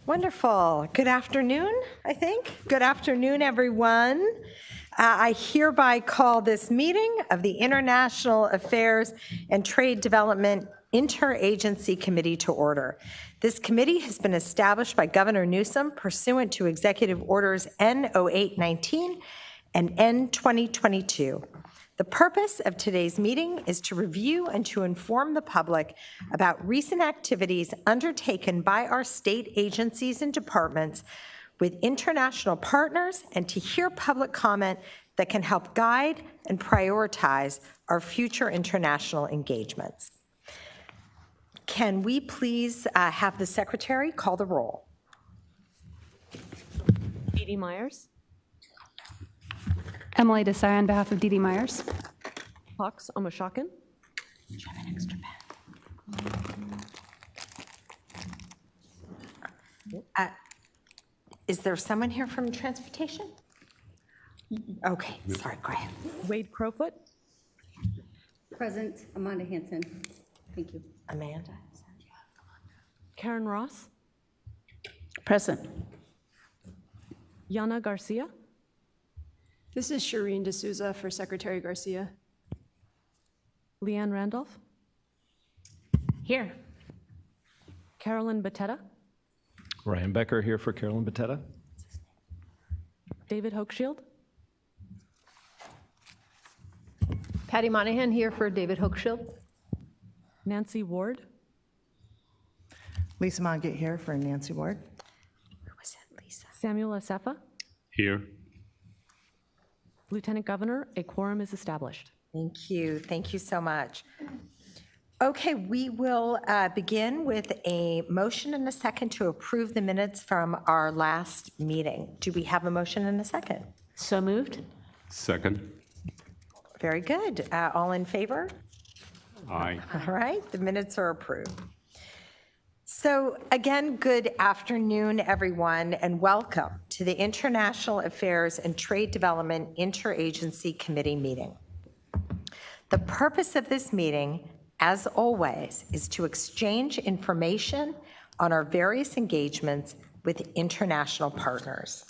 Wonderful. Good afternoon, I think. Good afternoon, everyone. I hereby call this meeting of the International Affairs and Trade Development Interagency Committee to order. This committee has been established by Governor Newsom pursuant to Executive Orders N-0819 and N-2022. The purpose of today's meeting is to review and to inform the public about recent activities undertaken by our state agencies and departments with international partners and to hear public comment that can help guide and prioritize our future international engagements. Can we please have the secretary call the roll? Dee Dee Myers. Emily Desai on behalf of Dee Dee Myers. Fox Omashakin. Do you have an extra pen? Is there someone here from transportation? Okay, sorry, go ahead. Wade Crowfoot. Present, Amanda Hansen. Thank you. Amanda? Karen Ross. Present. Yana Garcia. This is Shireen D'Souza for Secretary Garcia. Leanne Randolph. Here. Carolyn Batetta. Ryan Becker here for Carolyn Batetta. David Hochschild. Patty Monahan here for David Hochschild. Nancy Ward. Lisa Monget here for Nancy Ward. Who was it, Lisa? Samuel Asefa. Here. Lieutenant Governor, a quorum is established. Thank you. Thank you so much. Okay, we will begin with a motion and a second to approve the minutes from our last meeting. Do we have a motion and a second? So moved. Second. Very good. All in favor? Aye. All right, the minutes are approved. So again, good afternoon, everyone, and welcome to the International Affairs and Trade Development Interagency Committee meeting. The purpose of this meeting, as always, is to exchange information on our various engagements with international partners.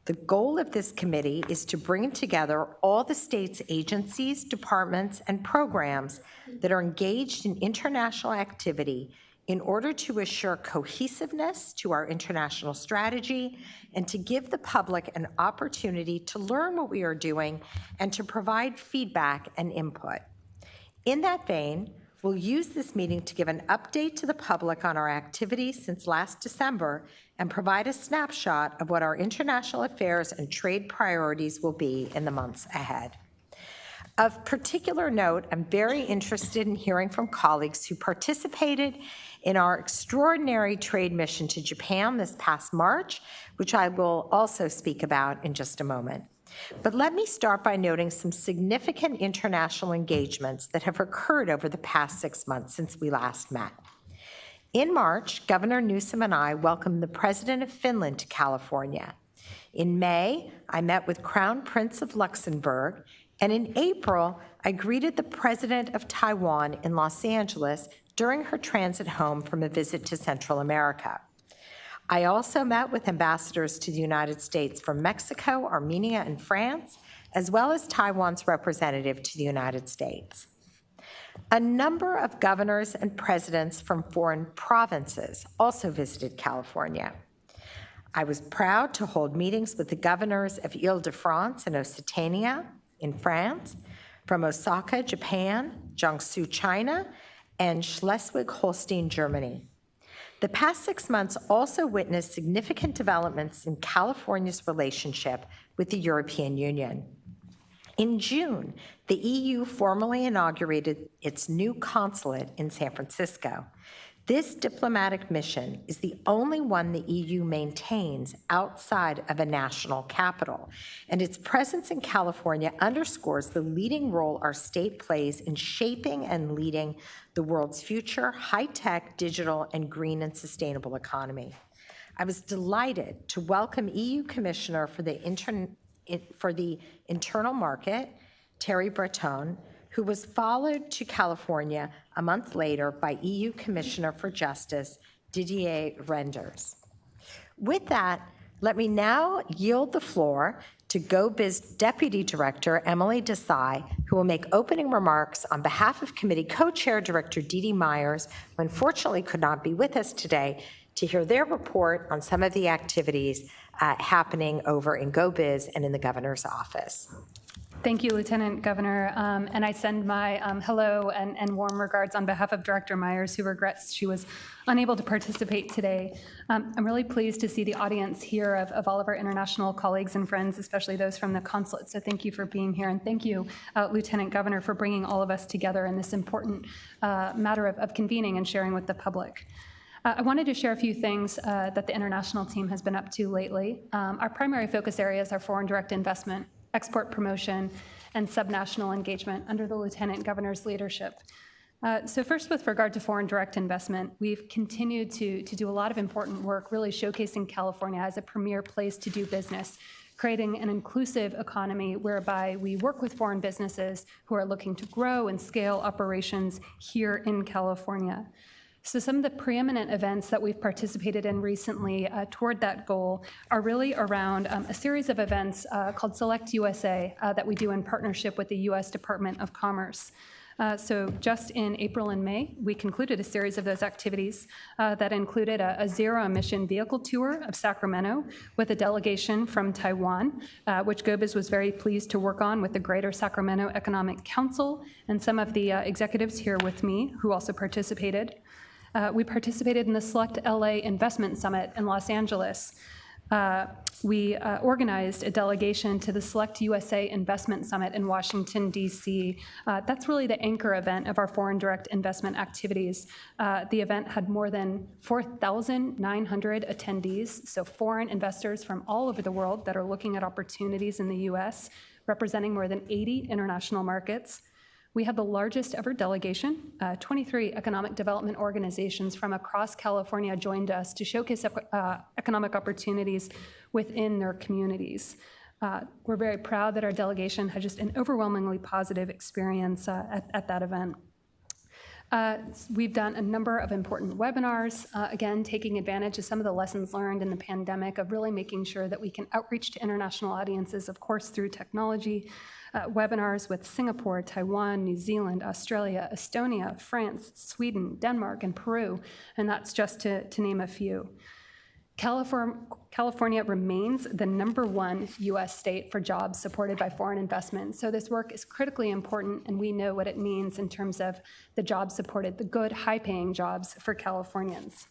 The goal of this committee is to bring together all the state's agencies, departments, and programs that are engaged in international activity in order to assure cohesiveness to our international strategy and to give the public an opportunity to learn what we are doing and to provide feedback and input. In that vein, we'll use this meeting to give an update to the public on our activities since last December and provide a snapshot of what our international affairs and trade priorities will be in the months ahead. Of particular note, I'm very interested in hearing from colleagues who participated in our extraordinary trade mission to Japan this past March, which I will also speak about in just a moment. But let me start by noting some significant international engagements that have occurred over the past 6 months since we last met. In March, Governor Newsom and I welcomed the President of Finland to California. In May, I met with Crown Prince of Luxembourg, and in April, I greeted the President of Taiwan in Los Angeles during her transit home from a visit to Central America. I also met with ambassadors to the United States from Mexico, Armenia, and France, as well as Taiwan's representative to the United States. A number of governors and presidents from foreign provinces also visited California. I was proud to hold meetings with the governors of Île-de-France and Occitania in France, from Osaka, Japan, Jiangsu, China, and Schleswig-Holstein, Germany. The past 6 months also witnessed significant developments in California's relationship with the European Union. In June, the EU formally inaugurated its new consulate in San Francisco. This diplomatic mission is the only one the EU maintains outside of a national capital, and its presence in California underscores the leading role our state plays in shaping and leading the world's future high-tech, digital, and green and sustainable economy. I was delighted to welcome EU Commissioner for the Internal Market, Thierry Breton, who was followed to California a month later by EU Commissioner for Justice, Didier Reynders. With that, let me now yield the floor to GO-Biz Deputy Director Emily Desai, who will make opening remarks on behalf of committee co-chair Director Dee Dee Myers, who unfortunately could not be with us today, to hear their report on some of the activities happening over in GO-Biz and in the governor's office. Thank you, Lieutenant Governor, and I send my hello and warm regards on behalf of Director Myers, who regrets she was unable to participate today. I'm really pleased to see the audience here of all of our international colleagues and friends, especially those from the consulate, so thank you for being here, and thank you, Lieutenant Governor, for bringing all of us together in this important matter of convening and sharing with the public. I wanted to share a few things that the international team has been up to lately. Our primary focus areas are foreign direct investment, export promotion, and subnational engagement under the Lieutenant Governor's leadership. So first, with regard to foreign direct investment, we've continued to do a lot of important work, really showcasing California as a premier place to do business, creating an inclusive economy whereby we work with foreign businesses who are looking to grow and scale operations here in California. So some of the preeminent events that we've participated in recently toward that goal are really around a series of events called Select USA that we do in partnership with the U.S. Department of Commerce. So just in April and May, we concluded a series of those activities that included a zero-emission vehicle tour of Sacramento with a delegation from Taiwan, which GO-Biz was very pleased to work on with the Greater Sacramento Economic Council and some of the executives here with me who also participated. We participated in the Select LA Investment Summit in Los Angeles. We organized a delegation to the Select USA Investment Summit in Washington, D.C. That's really the anchor event of our foreign direct investment activities. The event had more than 4,900 attendees, so foreign investors from all over the world that are looking at opportunities in the U.S., representing more than 80 international markets. We had the largest ever delegation. 23 economic development organizations from across California joined us to showcase economic opportunities within their communities. We're very proud that our delegation had just an overwhelmingly positive experience at that event. We've done a number of important webinars, again, taking advantage of some of the lessons learned in the pandemic of really making sure that we can outreach to international audiences, of course, through technology. Webinars with Singapore, Taiwan, New Zealand, Australia, Estonia, France, Sweden, Denmark, and Peru, and that's just to name a few. California remains the #1 U.S. state for jobs supported by foreign investment. So this work is critically important, and we know what it means in terms of the jobs supported, the good, high-paying jobs for Californians.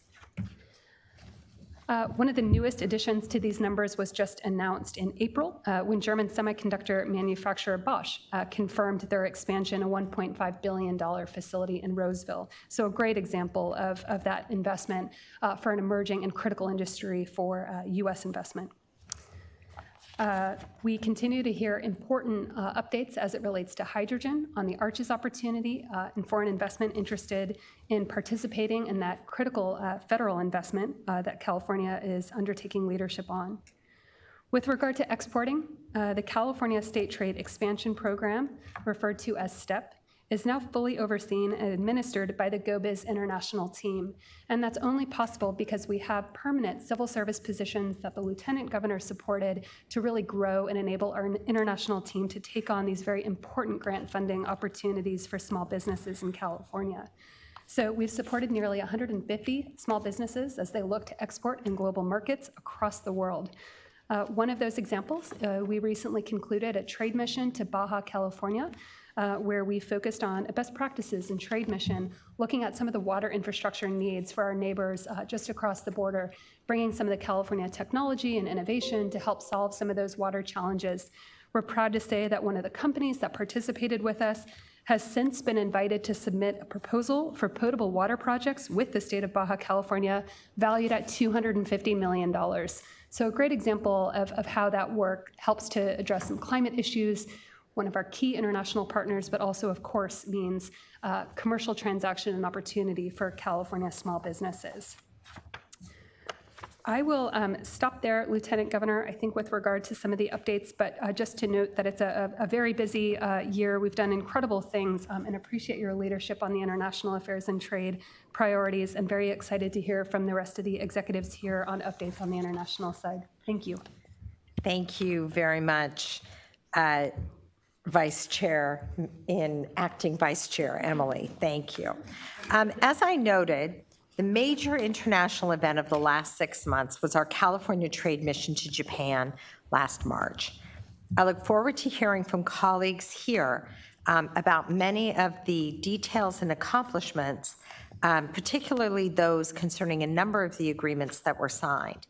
One of the newest additions to these numbers was just announced in April when German semiconductor manufacturer Bosch confirmed their expansion, a $1.5 billion facility in Roseville. So a great example of that investment for an emerging and critical industry for U.S. investment. We continue to hear important updates as it relates to hydrogen on the Arches opportunity and foreign investment interested in participating in that critical federal investment that California is undertaking leadership on. With regard to exporting, the California State Trade Expansion Program, referred to as STEP, is now fully overseen and administered by the GO-Biz international team. And that's only possible because we have permanent civil service positions that the Lieutenant Governor supported to really grow and enable our international team to take on these very important grant funding opportunities for small businesses in California. So we've supported nearly 150 small businesses as they look to export in global markets across the world. One of those examples, we recently concluded a trade mission to Baja California, where we focused on best practices in trade mission, looking at some of the water infrastructure needs for our neighbors just across the border, bringing some of the California technology and innovation to help solve some of those water challenges. We're proud to say that one of the companies that participated with us has since been invited to submit a proposal for potable water projects with the state of Baja California, valued at $250 million. So a great example of how that work helps to address some climate issues, one of our key international partners, but also, of course, means commercial transaction and opportunity for California small businesses. I will stop there, Lieutenant Governor, I think with regard to some of the updates, but just to note that it's a very busy year. We've done incredible things and appreciate your leadership on the international affairs and trade priorities, and very excited to hear from the rest of the executives here on updates on the international side. Thank you. Thank you very much, Acting Vice Chair Emily. Thank you. As I noted, the major international event of the last 6 months was our California trade mission to Japan last March. I look forward to hearing from colleagues here about many of the details and accomplishments, particularly those concerning a number of the agreements that were signed.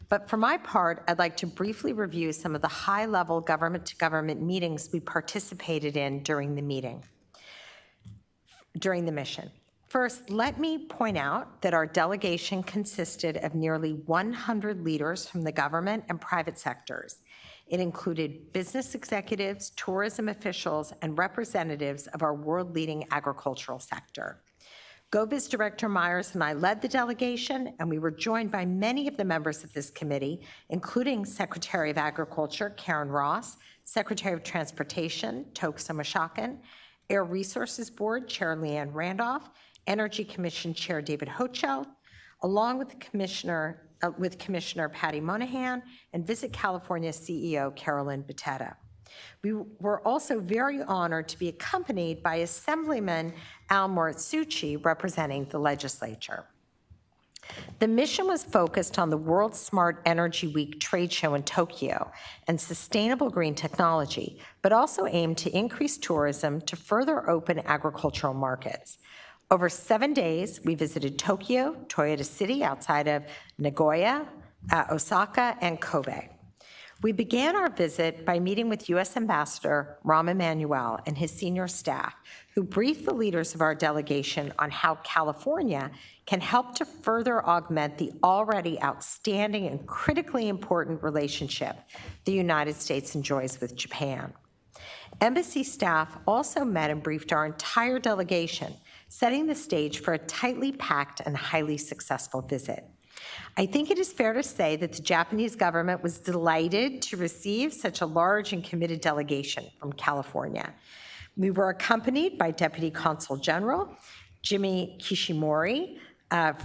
But for my part, I'd like to briefly review some of the high-level government-to-government meetings we participated in during the mission. First, let me point out that our delegation consisted of nearly 100 leaders from the government and private sectors. It included business executives, tourism officials, and representatives of our world-leading agricultural sector. GO-Biz Director Myers and I led the delegation, and we were joined by many of the members of this committee, including Secretary of Agriculture Karen Ross, Secretary of Transportation Toke Somoshakin, Air Resources Board Chair Leanne Randolph, Energy Commission Chair David Hochschild, along with Commissioner Patty Monahan and Visit California CEO Carolyn Beteta. We were also very honored to be accompanied by Assemblyman Al Moritsucci representing the legislature. The mission was focused on the World Smart Energy Week trade show in Tokyo and sustainable green technology, but also aimed to increase tourism to further open agricultural markets. Over 7 days, we visited Tokyo, Toyota City outside of Nagoya, Osaka, and Kobe. We began our visit by meeting with U.S. Ambassador Rahm Emanuel and his senior staff, who briefed the leaders of our delegation on how California can help to further augment the already outstanding and critically important relationship the United States enjoys with Japan. Embassy staff also met and briefed our entire delegation, setting the stage for a tightly packed and highly successful visit. I think it is fair to say that the Japanese government was delighted to receive such a large and committed delegation from California. We were accompanied by Deputy Consul General Jimmy Kishimori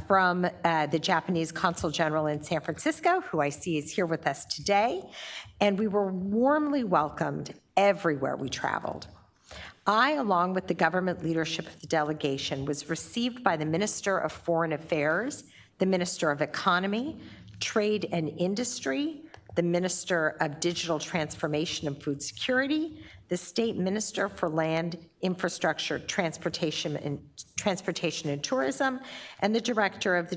from the Japanese Consul General in San Francisco, who I see is here with us today, and we were warmly welcomed everywhere we traveled. I, along with the government leadership of the delegation, was received by the Minister of Foreign Affairs, the Minister of Economy, Trade and Industry, the Minister of Digital Transformation and Food Security, the State Minister for Land, Infrastructure, Transportation and Tourism, and the Director of the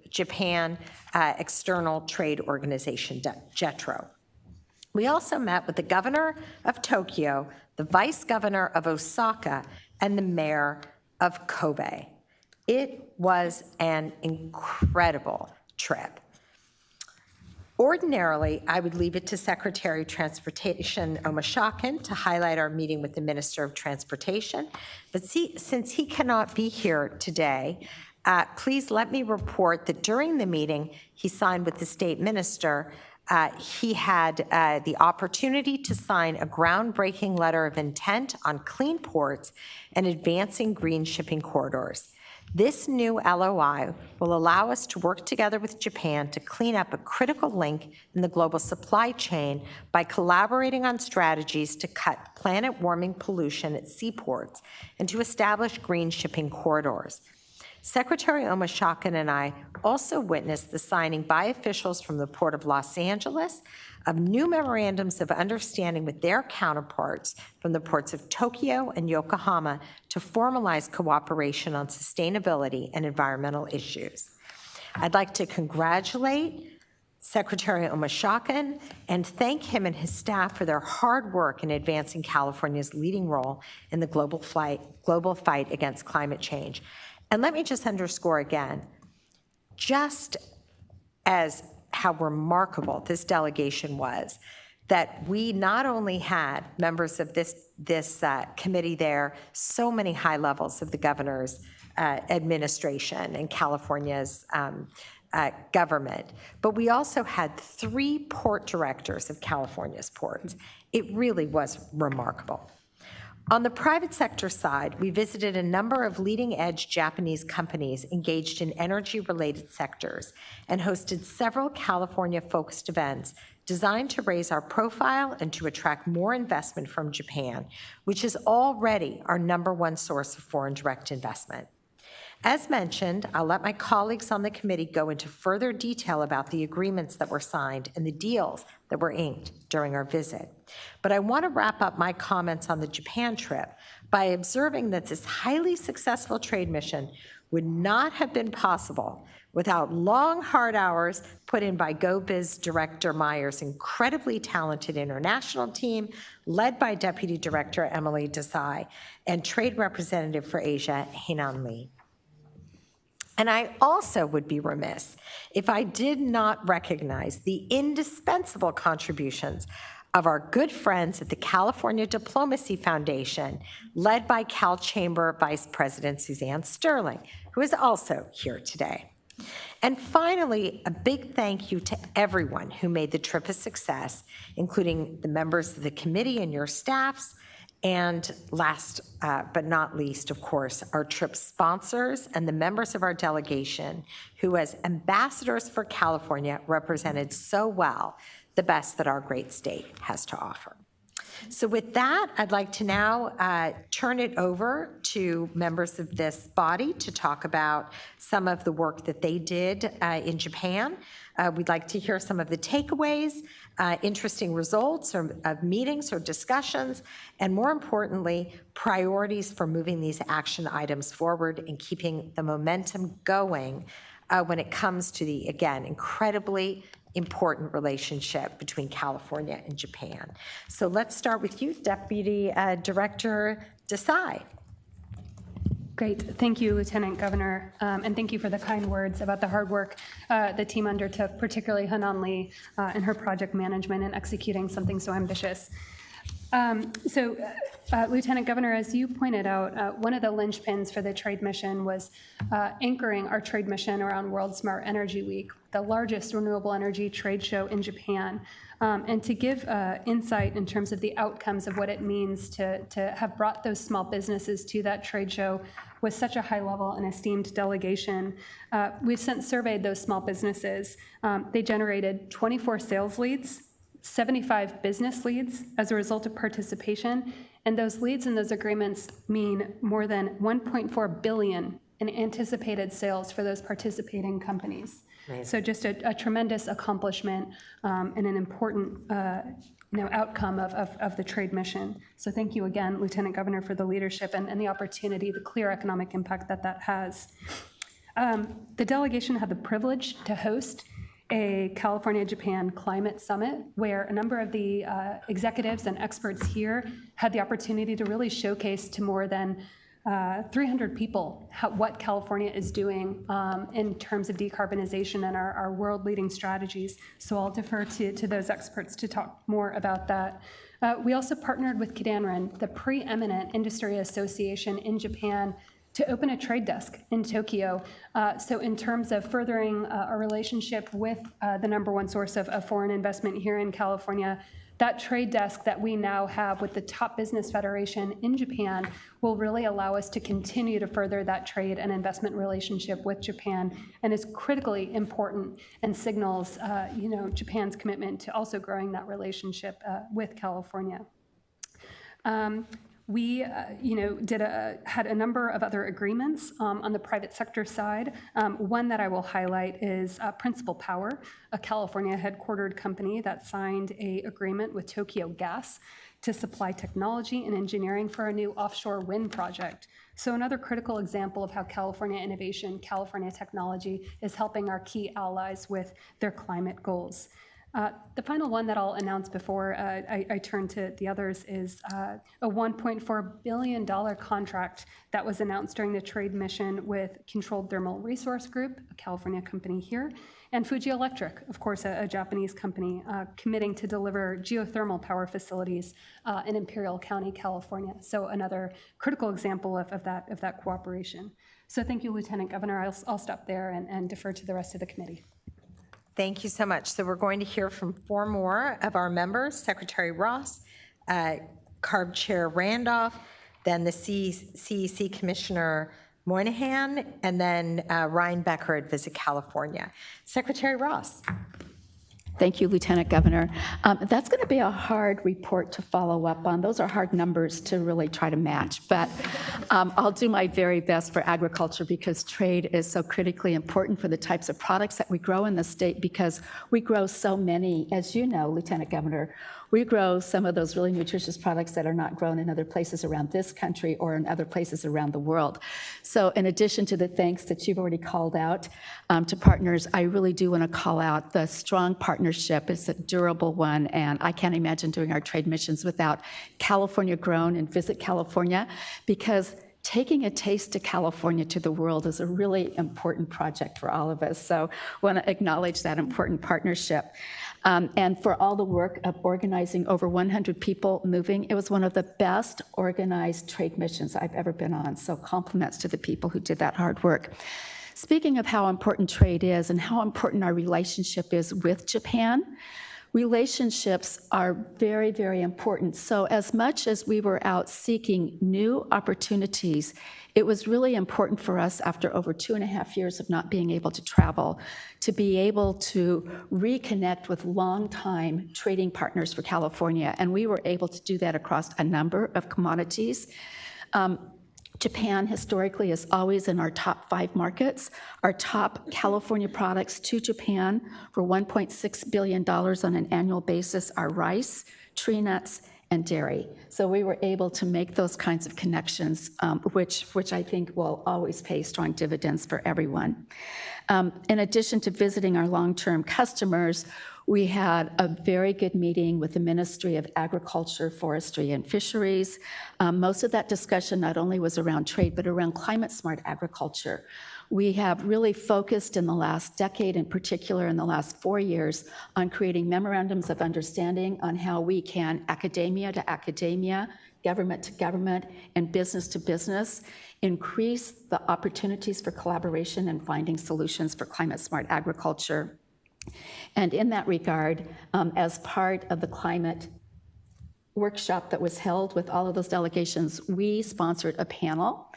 Japan External Trade Organization, JETRO. We also met with the Governor of Tokyo, the Vice Governor of Osaka, and the Mayor of Kobe. It was an incredible trip. Ordinarily, I would leave it to Secretary of Transportation Omoshakin to highlight our meeting with the Minister of Transportation, but since he cannot be here today, please let me report that during the meeting he signed with the State Minister, he had the opportunity to sign a groundbreaking letter of intent on clean ports and advancing green shipping corridors. This new LOI will allow us to work together with Japan to clean up a critical link in the global supply chain by collaborating on strategies to cut planet-warming pollution at seaports and to establish green shipping corridors. Secretary Omoshakin and I also witnessed the signing by officials from the Port of Los Angeles of new memorandums of understanding with their counterparts from the ports of Tokyo and Yokohama to formalize cooperation on sustainability and environmental issues. I'd like to congratulate Secretary Omoshakin and thank him and his staff for their hard work in advancing California's leading role in the global fight against climate change. And let me just underscore again, just as how remarkable this delegation was, that we not only had members of this committee there, so many high levels of the governor's administration and California's government, but we also had 3 port directors of California's ports. It really was remarkable. On the private sector side, we visited a number of leading-edge Japanese companies engaged in energy-related sectors and hosted several California-focused events designed to raise our profile and to attract more investment from Japan, which is already our #1 source of foreign direct investment. As mentioned, I'll let my colleagues on the committee go into further detail about the agreements that were signed and the deals that were inked during our visit. But I want to wrap up my comments on the Japan trip by observing that this highly successful trade mission would not have been possible without long, hard hours put in by GO-Biz Director Meyer's incredibly talented international team, led by Deputy Director Emily Desai and Trade Representative for Asia, Hainan Lee. And I also would be remiss if I did not recognize the indispensable contributions of our good friends at the California Diplomacy Foundation, led by Cal Chamber Vice President Suzanne Sterling, who is also here today. And finally, a big thank you to everyone who made the trip a success, including the members of the committee and your staffs, and last but not least, of course, our trip sponsors and the members of our delegation who, as ambassadors for California, represented so well the best that our great state has to offer. So with that, I'd like to now turn it over to members of this body to talk about some of the work that they did in Japan. We'd like to hear some of the takeaways, interesting results of meetings or discussions, and more importantly, priorities for moving these action items forward and keeping the momentum going when it comes to the, again, incredibly important relationship between California and Japan. So let's start with you, Deputy Director Desai. Great. Thank you, Lieutenant Governor, and thank you for the kind words about the hard work the team undertook, particularly Hainan Lee and her project management and executing something so ambitious. Lieutenant Governor, as you pointed out, one of the linchpins for the trade mission was anchoring our trade mission around World Smart Energy Week, the largest renewable energy trade show in Japan, and to give insight in terms of the outcomes of what it means to have brought those small businesses to that trade show with such a high level and esteemed delegation. We've since surveyed those small businesses. They generated 24 sales leads, 75 business leads as a result of participation, and those leads and those agreements mean more than $1.4 billion in anticipated sales for those participating companies. Amazing. So just a tremendous accomplishment and an important outcome of the trade mission. So thank you again, Lieutenant Governor, for the leadership and the opportunity, the clear economic impact that has. The delegation had the privilege to host a California-Japan climate summit where a number of the executives and experts here had the opportunity to really showcase to more than 300 people what California is doing in terms of decarbonization and our world-leading strategies. So I'll defer to those experts to talk more about that. We also partnered with Kidanren, the preeminent industry association in Japan, to open a trade desk in Tokyo. So in terms of furthering our relationship with the #1 source of foreign investment here in California, that trade desk that we now have with the top business federation in Japan will really allow us to continue to further that trade and investment relationship with Japan, and is critically important and signals Japan's commitment to also growing that relationship with California. We had a number of other agreements on the private sector side. One that I will highlight is Principal Power, a California headquartered company that signed an agreement with Tokyo Gas to supply technology and engineering for a new offshore wind project. So another critical example of how California innovation, California technology is helping our key allies with their climate goals. The final one that I'll announce before I turn to the others is a $1.4 billion contract that was announced during the trade mission with Controlled Thermal Resource Group, a California company here, and Fuji Electric, of course, a Japanese company, committing to deliver geothermal power facilities in Imperial County, California. So another critical example of that cooperation. So thank you, Lieutenant Governor. I'll stop there and defer to the rest of the committee. Thank you so much. So we're going to hear from 4 more of our members, Secretary Ross, CARB Chair Randolph, then the CEC Commissioner Moynihan, and then Ryan Becker at Visit California. Secretary Ross. Thank you, Lieutenant Governor. That's going to be a hard report to follow up on. Those are hard numbers to really try to match, but I'll do my very best for agriculture because trade is so critically important for the types of products that we grow in the state because we grow so many, as you know, Lieutenant Governor, we grow some of those really nutritious products that are not grown in other places around this country or in other places around the world. So in addition to the thanks that you've already called out to partners, I really do want to call out the strong partnership. It's a durable one, and I can't imagine doing our trade missions without California Grown and Visit California, because taking a taste to California to the world is a really important project for all of us. So I want to acknowledge that important partnership. And for all the work of organizing over 100 people moving, it was one of the best organized trade missions I've ever been on. So compliments to the people who did that hard work. Speaking of how important trade is and how important our relationship is with Japan, relationships are very, very important. So as much as we were out seeking new opportunities, it was really important for us after over 2.5 years of not being able to travel to be able to reconnect with longtime trading partners for California. And we were able to do that across a number of commodities. Japan historically is always in our top 5 markets. Our top California products to Japan for $1.6 billion on an annual basis are rice, tree nuts, and dairy. So we were able to make those kinds of connections, which I think will always pay strong dividends for everyone. In addition to visiting our long-term customers, we had a very good meeting with the Ministry of Agriculture, Forestry, and Fisheries. Most of that discussion not only was around trade, but around climate-smart agriculture. We have really focused in the last decade, in particular in the last 4 years, on creating memorandums of understanding on how we can, academia to academia, government to government, and business to business, increase the opportunities for collaboration and finding solutions for climate-smart agriculture. And in that regard, as part of the climate workshop that was held with all of those delegations, we sponsored a panel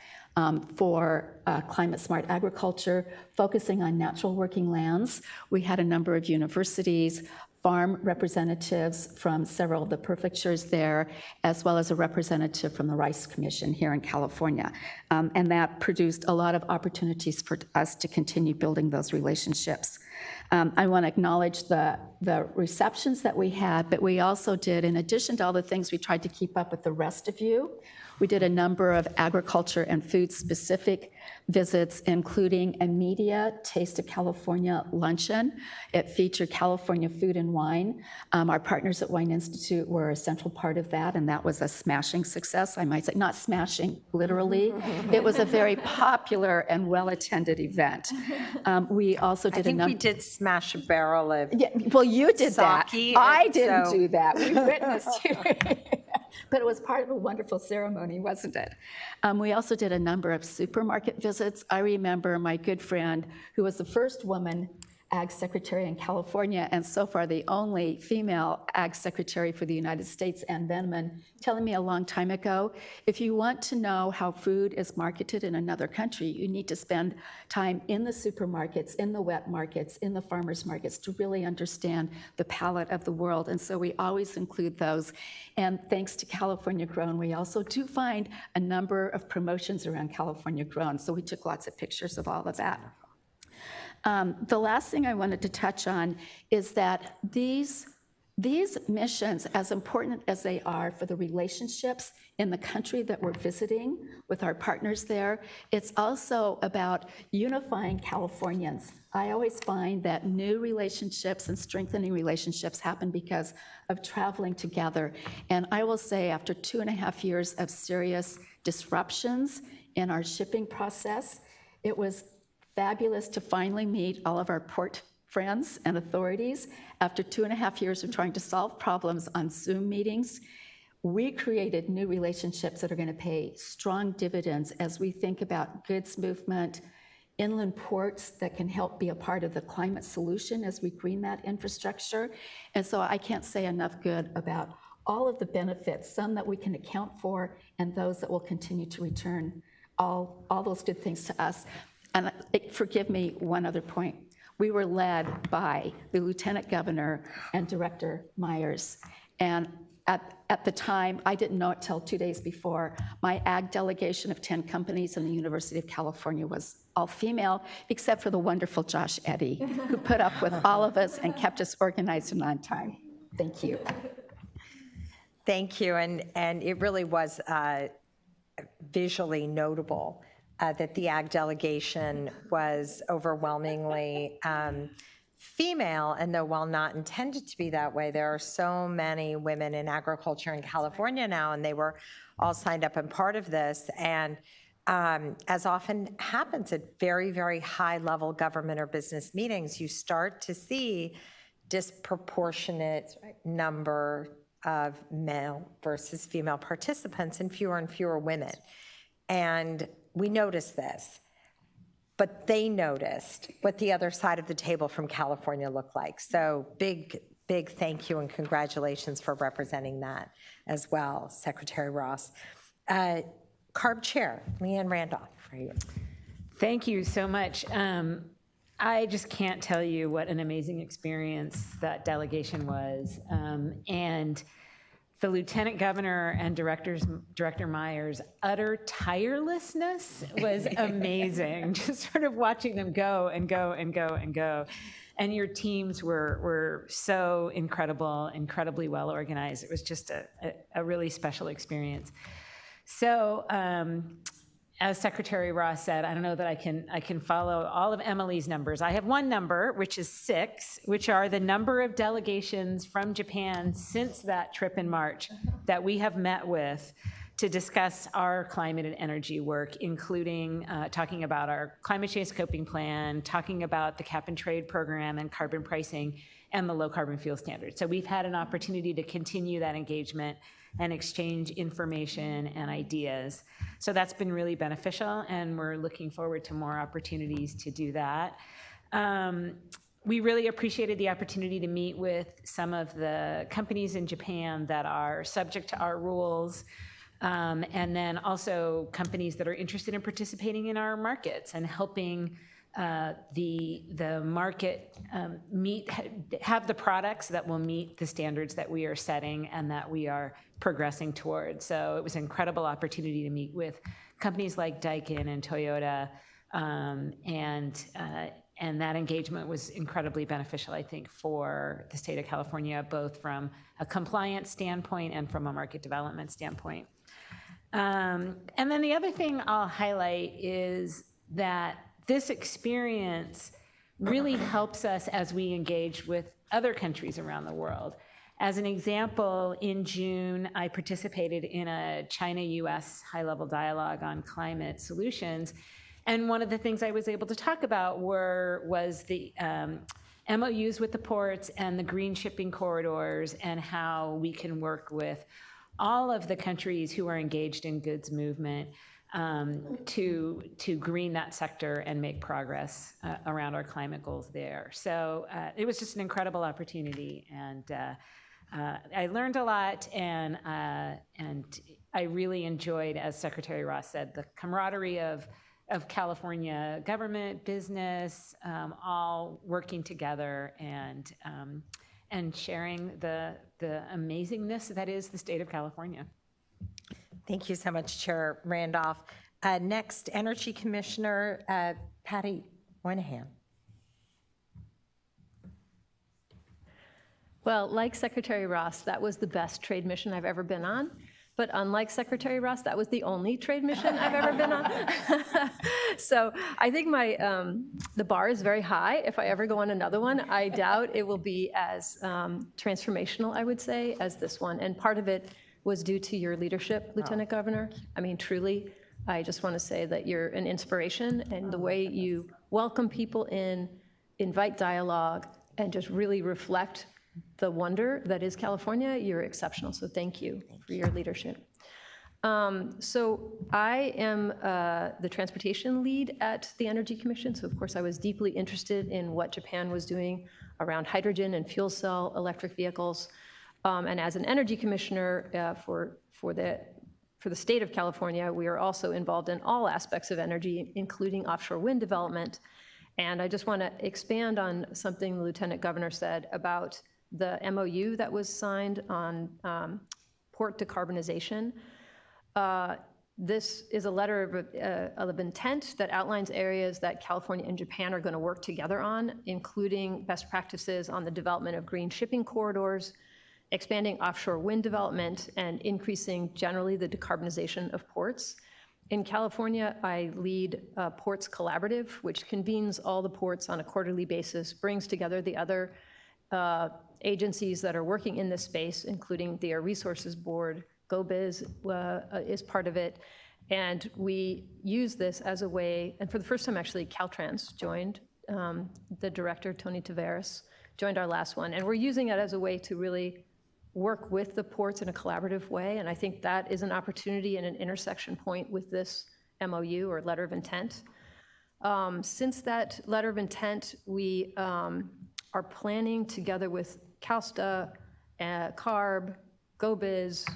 for climate-smart agriculture, focusing on natural working lands. We had a number of universities, farm representatives from several of the prefectures there, as well as a representative from the Rice Commission here in California. And that produced a lot of opportunities for us to continue building those relationships. I want to acknowledge the receptions that we had, but we also did, in addition to all the things we tried to keep up with the rest of you, we did a number of agriculture and food-specific visits, including a media Taste of California luncheon. It featured California food and wine. Our partners at Wine Institute were a central part of that, and that was a smashing success, I might say. Not smashing, literally. It was a very popular and well-attended event. We also did I think we did smash a barrel of well, you did that. sake, I didn't so- do that. We witnessed it. But it was part of a wonderful ceremony, wasn't it? We also did a number of supermarket visits. I remember my good friend, who was the first woman Ag Secretary in California, and so far the only female Ag Secretary for the United States, Ann Veneman, telling me a long time ago, if you want to know how food is marketed in another country, you need to spend time in the supermarkets, in the wet markets, in the farmers markets to really understand the palate of the world. And so we always include those. And thanks to California Grown, we also do find a number of promotions around California Grown. So we took lots of pictures of all of that. The last thing I wanted to touch on is that these These missions, as important as they are for the relationships in the country that we're visiting with our partners there, it's also about unifying Californians. I always find that new relationships and strengthening relationships happen because of traveling together. And I will say, after 2.5 years of serious disruptions in our shipping process, it was fabulous to finally meet all of our port friends and authorities. After 2.5 years of trying to solve problems on Zoom meetings, we created new relationships that are going to pay strong dividends as we think about goods movement, inland ports that can help be a part of the climate solution as we green that infrastructure. And so I can't say enough good about all of the benefits, some that we can account for and those that will continue to return all those good things to us. And forgive me, one other point. We were led by the Lieutenant Governor and Director Myers. And at the time, I didn't know it till 2 days before, my ag delegation of 10 companies in the University of California was all female, except for the wonderful Josh Eddy, who put up with all of us and kept us organized and on time. Thank you. Thank you, and it really was visually notable that the ag delegation was overwhelmingly female, and though while not intended to be that way, there are so many women in agriculture in California now, and they were all signed up and part of this. And as often happens at very, very high-level government or business meetings, you start to see disproportionate number of male versus female participants and fewer women. And we noticed this, but they noticed what the other side of the table from California looked like. So big thank you and congratulations for representing that as well, Secretary Ross. CARB Chair, Leanne Randolph, for you. Thank you so much. I just can't tell you what an amazing experience that delegation was. And the Lieutenant Governor and Director Myers' utter tirelessness was amazing. Just sort of watching them go and go and go and go. And your teams were so incredible, incredibly well organized. It was just a really special experience. So, as Secretary Ross said, I don't know that I can follow all of Emily's numbers. I have one number, which is 6, which are the number of delegations from Japan since that trip in March that we have met with to discuss our climate and energy work, including talking about our climate change scoping plan, talking about the cap and trade program and carbon pricing, and the low carbon fuel standards. So we've had an opportunity to continue that engagement and exchange information and ideas. So that's been really beneficial, and we're looking forward to more opportunities to do that. We really appreciated the opportunity to meet with some of the companies in Japan that are subject to our rules, and then also companies that are interested in participating in our markets and helping the market have the products that will meet the standards that we are setting and that we are progressing towards. So it was an incredible opportunity to meet with companies like Daikin and Toyota, and that engagement was incredibly beneficial, I think, for the state of California, both from a compliance standpoint and from a market development standpoint. And then the other thing I'll highlight is that this experience really helps us as we engage with other countries around the world. As an example, in June, I participated in a China-US high-level dialogue on climate solutions. And one of the things I was able to talk about was the MOUs with the ports and the green shipping corridors and how we can work with all of the countries who are engaged in goods movement to green that sector and make progress around our climate goals there. So it was just an incredible opportunity, and I learned a lot, and I really enjoyed, as Secretary Ross said, the camaraderie of California government, business, all working together and sharing the amazingness that is the state of California. Thank you so much, Chair Randolph. Next, Energy Commissioner Patty Moynihan. Well, like Secretary Ross, that was the best trade mission I've ever been on. But unlike Secretary Ross, that was the only trade mission I've ever been on. So I think the bar is very high. If I ever go on another one, I doubt it will be as transformational, I would say, as this one. And part of it was due to your leadership, Lieutenant Governor. I mean, truly, I just want to say that you're an inspiration, and the way you welcome people in, invite dialogue, and just really reflect the wonder that is California, you're exceptional. So thank you for your leadership. So I am the transportation lead at the Energy Commission. So of course I was deeply interested in what Japan was doing around hydrogen and fuel cell electric vehicles. And as an energy commissioner for the state of California, we are also involved in all aspects of energy, including offshore wind development. And I just want to expand on something the Lieutenant Governor said about the MOU that was signed on port decarbonization. This is a letter of intent that outlines areas that California and Japan are going to work together on, including best practices on the development of green shipping corridors, expanding offshore wind development, and increasing generally the decarbonization of ports. In California, I lead Ports Collaborative, which convenes all the ports on a quarterly basis, brings together the other agencies that are working in this space, including the Air Resources Board. GO-Biz is part of it. And we use this as a way, and for the first time, actually, Caltrans joined. The director, Tony Taveras, joined our last one. And we're using it as a way to really work with the ports in a collaborative way. And I think that is an opportunity and an intersection point with this MOU, or letter of intent. Since that letter of intent, we are planning together with CalSTA, CARB, GO-Biz,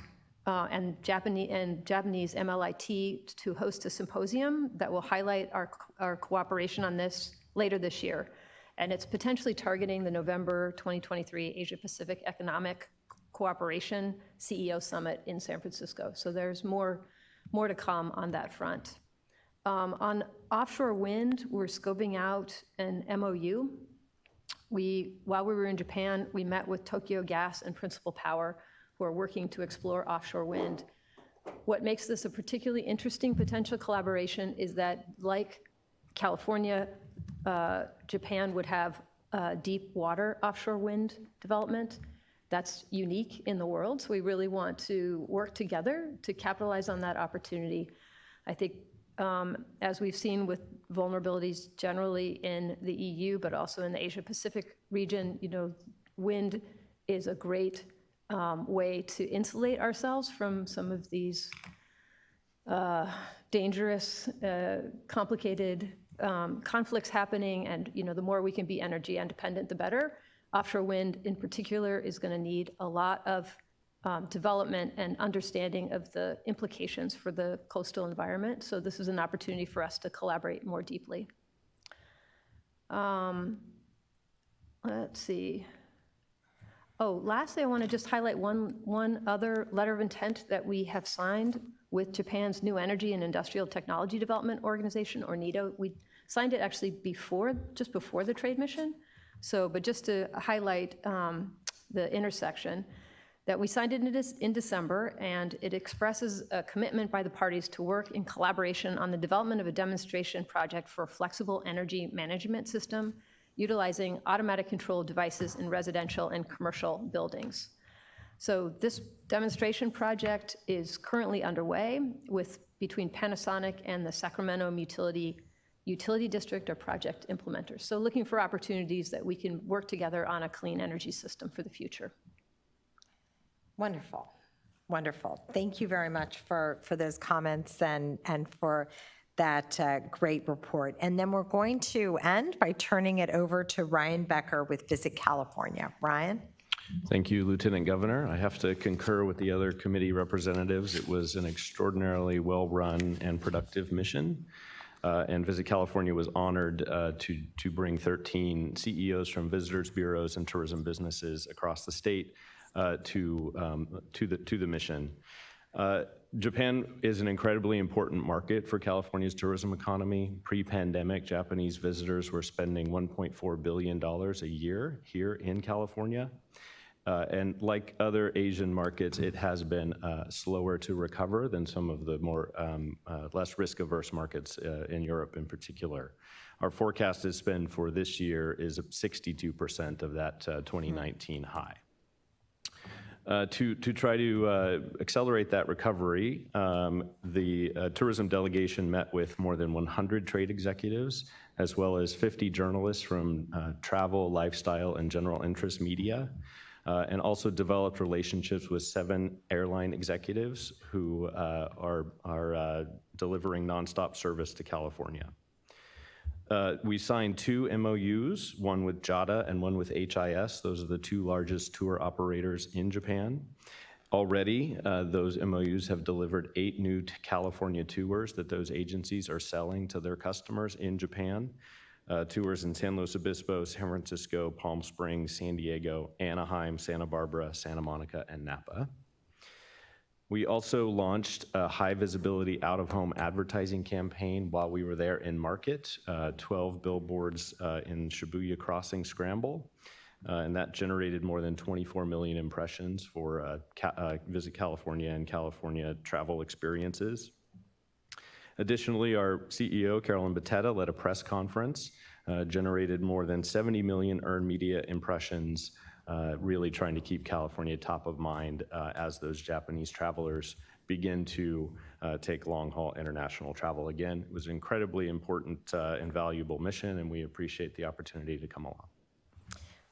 and Japanese MLIT to host a symposium that will highlight our cooperation on this later this year. And it's potentially targeting the November 2023 Asia-Pacific Economic Cooperation CEO Summit in San Francisco. So there's more to come on that front. On offshore wind, we're scoping out an MOU. While we were in Japan, we met with Tokyo Gas and Principal Power, who are working to explore offshore wind. What makes this a particularly interesting potential collaboration is that, like California, Japan would have deep water offshore wind development. That's unique in the world, so we really want to work together to capitalize on that opportunity. I think as we've seen with vulnerabilities generally in the EU, but also in the Asia-Pacific region, wind is a great way to insulate ourselves from some of these dangerous, complicated conflicts happening. And the more we can be energy independent, the better. Offshore wind in particular is going to need a lot of development and understanding of the implications for the coastal environment. So this is an opportunity for us to collaborate more deeply. Let's see. Oh, lastly, I want to just highlight one other letter of intent that we have signed with Japan's New Energy and Industrial Technology Development Organization, or NITO. We signed it actually just before the trade mission. But just to highlight the intersection, that we signed it in December, and it expresses a commitment by the parties to work in collaboration on the development of a demonstration project for a flexible energy management system utilizing automatic control devices in residential and commercial buildings. So this demonstration project is currently underway between Panasonic and the Sacramento Utility District, or project implementers. So looking for opportunities that we can work together on a clean energy system for the future. Wonderful, wonderful. Thank you very much for those comments and for that great report. And then we're going to end by turning it over to Ryan Becker with Visit California. Ryan? Thank you, Lieutenant Governor. I have to concur with the other committee representatives. It was an extraordinarily well-run and productive mission. And Visit California was honored to bring 13 CEOs from visitors bureaus and tourism businesses across the state to the mission. Japan is an incredibly important market for California's tourism economy. Pre-pandemic, Japanese visitors were spending $1.4 billion a year here in California. And like other Asian markets, it has been slower to recover than some of the more less risk-averse markets in Europe in particular. Our forecasted spend for this year is 62% of that 2019 high. To try to accelerate that recovery, the tourism delegation met with more than 100 trade executives, as well as 50 journalists from travel, lifestyle, and general interest media, and also developed relationships with 7 airline executives who are delivering nonstop service to California. We signed 2 MOUs, one with JADA and one with HIS. Those are the 2 largest tour operators in Japan. Already, those MOUs have delivered 8 new California tours that those agencies are selling to their customers in Japan. Tours in San Luis Obispo, San Francisco, Palm Springs, San Diego, Anaheim, Santa Barbara, Santa Monica, and Napa. We also launched a high visibility out-of-home advertising campaign while we were there in market, 12 billboards in Shibuya Crossing Scramble, and that generated more than 24 million impressions for Visit California and California travel experiences. Additionally, our CEO, Carolyn Batetta, led a press conference, generated more than 70 million earned media impressions, really trying to keep California top of mind as those Japanese travelers begin to take long-haul international travel. Again, it was an incredibly important and valuable mission, and we appreciate the opportunity to come along.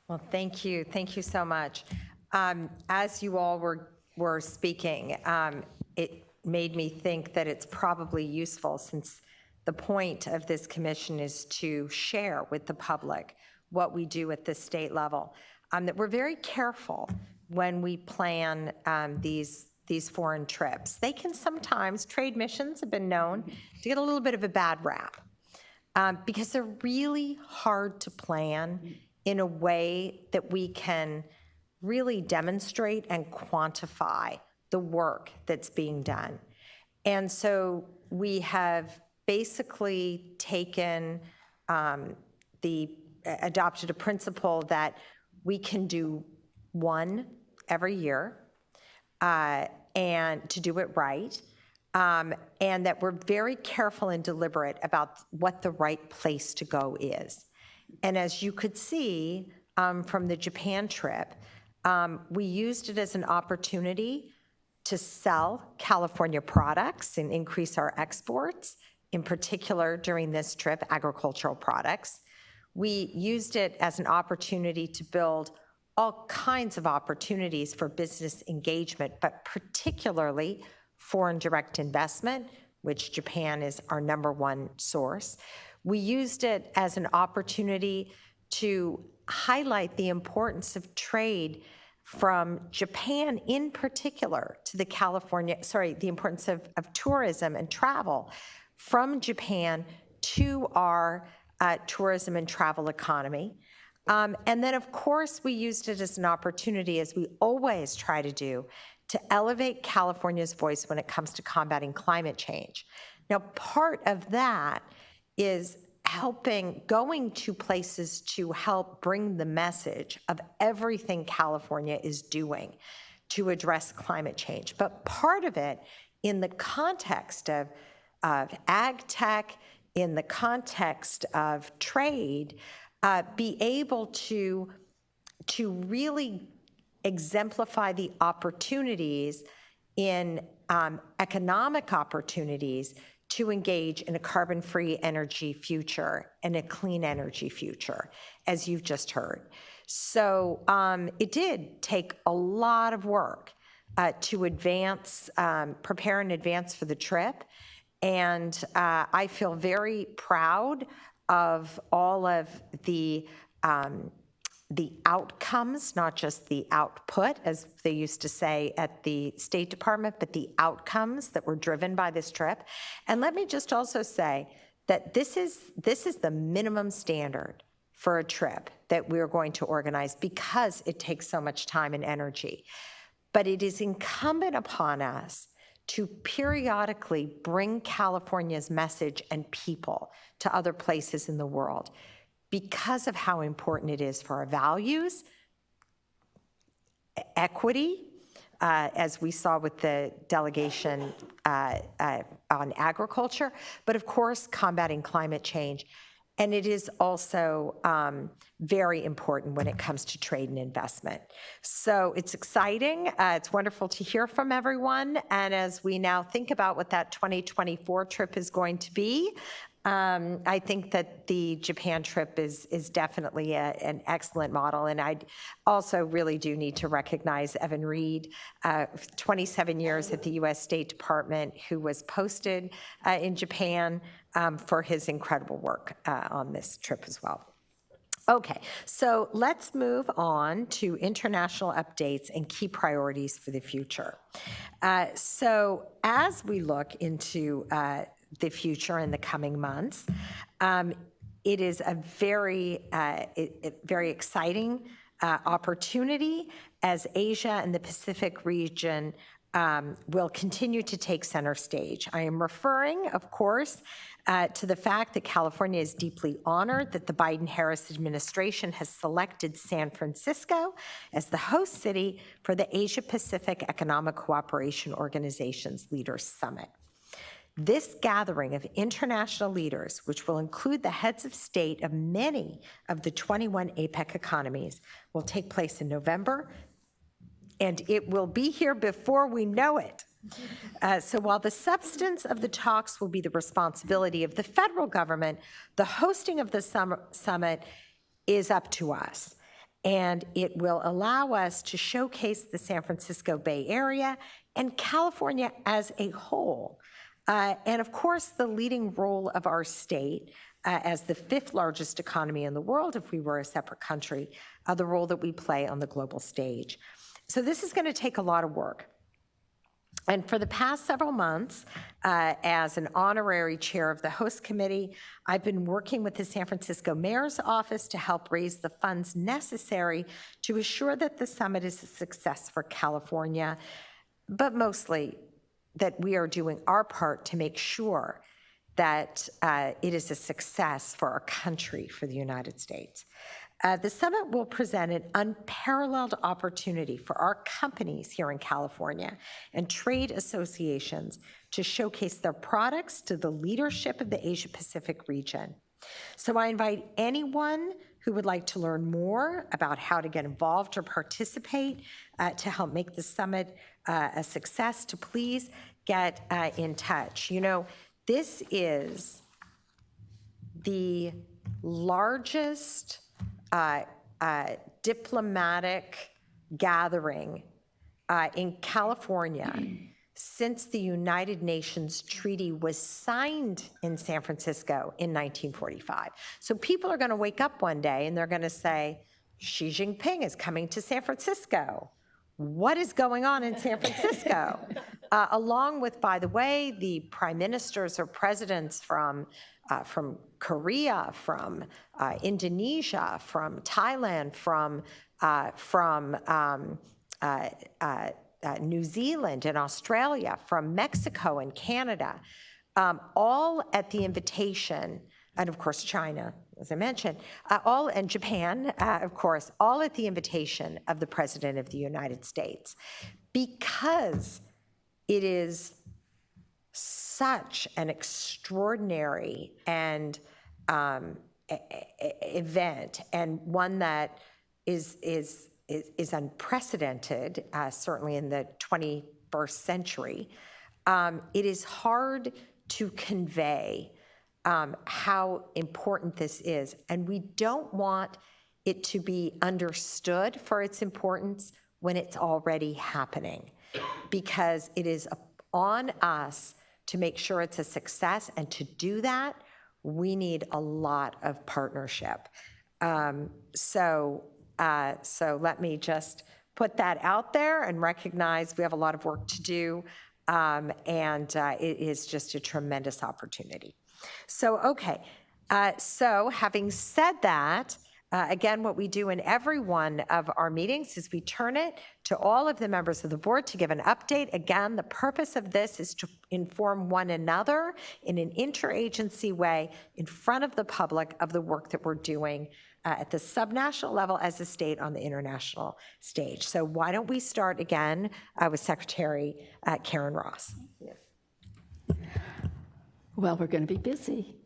Well, thank you. Thank you so much. As you all were speaking, it made me think that it's probably useful, since the point of this commission is to share with the public what we do at the state level, that we're very careful when we plan these foreign trips. They can sometimes, trade missions have been known to get a little bit of a bad rap because they're really hard to plan in a way that we can really demonstrate and quantify the work that's being done. And so we have basically adopted a principle that we can do one every year, and to do it right, and that we're very careful and deliberate about what the right place to go is. And as you could see from the Japan trip, we used it as an opportunity to sell California products and increase our exports, in particular during this trip, agricultural products. We used it as an opportunity to build all kinds of opportunities for business engagement, but particularly foreign direct investment, which Japan is our #1 source. We used it as an opportunity to highlight the importance of trade from Japan in particular to the importance of tourism and travel from Japan to our tourism and travel economy. And then, of course, we used it as an opportunity, as we always try to do, to elevate California's voice when it comes to combating climate change. Now, part of that is going to places to help bring the message of everything California is doing to address climate change. But part of it, in the context of ag tech, in the context of trade, be able to really exemplify the opportunities in economic opportunities to engage in a carbon-free energy future and a clean energy future, as you've just heard. So it did take a lot of work to prepare in advance for the trip. And I feel very proud of all of the outcomes, not just the output, as they used to say at the State Department, but the outcomes that were driven by this trip. And let me just also say that this is the minimum standard for a trip that we're going to organize, because it takes so much time and energy. But it is incumbent upon us to periodically bring California's message and people to other places in the world, because of how important it is for our values, equity, as we saw with the delegation on agriculture, but of course, combating climate change. And it is also very important when it comes to trade and investment. So it's exciting. It's wonderful to hear from everyone. And as we now think about what that 2024 trip is going to be, I think that the Japan trip is definitely an excellent model. And I also really do need to recognize Evan Reed, 27 years at the U.S. State Department, who was posted in Japan for his incredible work on this trip as well. Okay, so let's move on to international updates and key priorities for the future. So as we look into the future in the coming months, it is a very exciting opportunity as Asia and the Pacific region will continue to take center stage. I am referring, of course, to the fact that California is deeply honored that the Biden-Harris administration has selected San Francisco as the host city for the Asia-Pacific Economic Cooperation Organization's Leaders Summit. This gathering of international leaders, which will include the heads of state of many of the 21 APEC economies, will take place in November, and it will be here before we know it. So while the substance of the talks will be the responsibility of the federal government, the hosting of the summit is up to us. And it will allow us to showcase the San Francisco Bay Area and California as a whole. And of course, the leading role of our state as the 5th largest economy in the world, if we were a separate country, the role that we play on the global stage. So this is going to take a lot of work. And for the past several months, as an honorary chair of the host committee, I've been working with the San Francisco Mayor's Office to help raise the funds necessary to assure that the summit is a success for California, but mostly that we are doing our part to make sure that it is a success for our country, for the United States. The summit will present an unparalleled opportunity for our companies here in California and trade associations to showcase their products to the leadership of the Asia-Pacific region. So I invite anyone who would like to learn more about how to get involved or participate to help make the summit a success to please get in touch. You know, this is the largest diplomatic gathering in California since the United Nations Treaty was signed in San Francisco in 1945. So people are going to wake up one day and they're going to say, Xi Jinping is coming to San Francisco. What is going on in San Francisco? Along with, by the way, the prime ministers or presidents from Korea, from Indonesia, from Thailand, from New Zealand and Australia, from Mexico and Canada, all at the invitation, and of course China, as I mentioned, and Japan, of course, all at the invitation of the President of the United States, because it is such an extraordinary and event, and one that is unprecedented, certainly in the 21st century. It is hard to convey how important this is, and we don't want it to be understood for its importance when it's already happening, because it is on us to make sure it's a success, and to do that, we need a lot of partnership. So let me just put that out there and recognize we have a lot of work to do, and it is just a tremendous opportunity. So, okay, so having said that, again, what we do in every one of our meetings is we turn it to all of the members of the board to give an update. Again, the purpose of this is to inform one another in an interagency way in front of the public of the work that we're doing at the subnational level as a state on the international stage. So why don't we start again with Secretary Karen Ross. Well, we're going to be busy.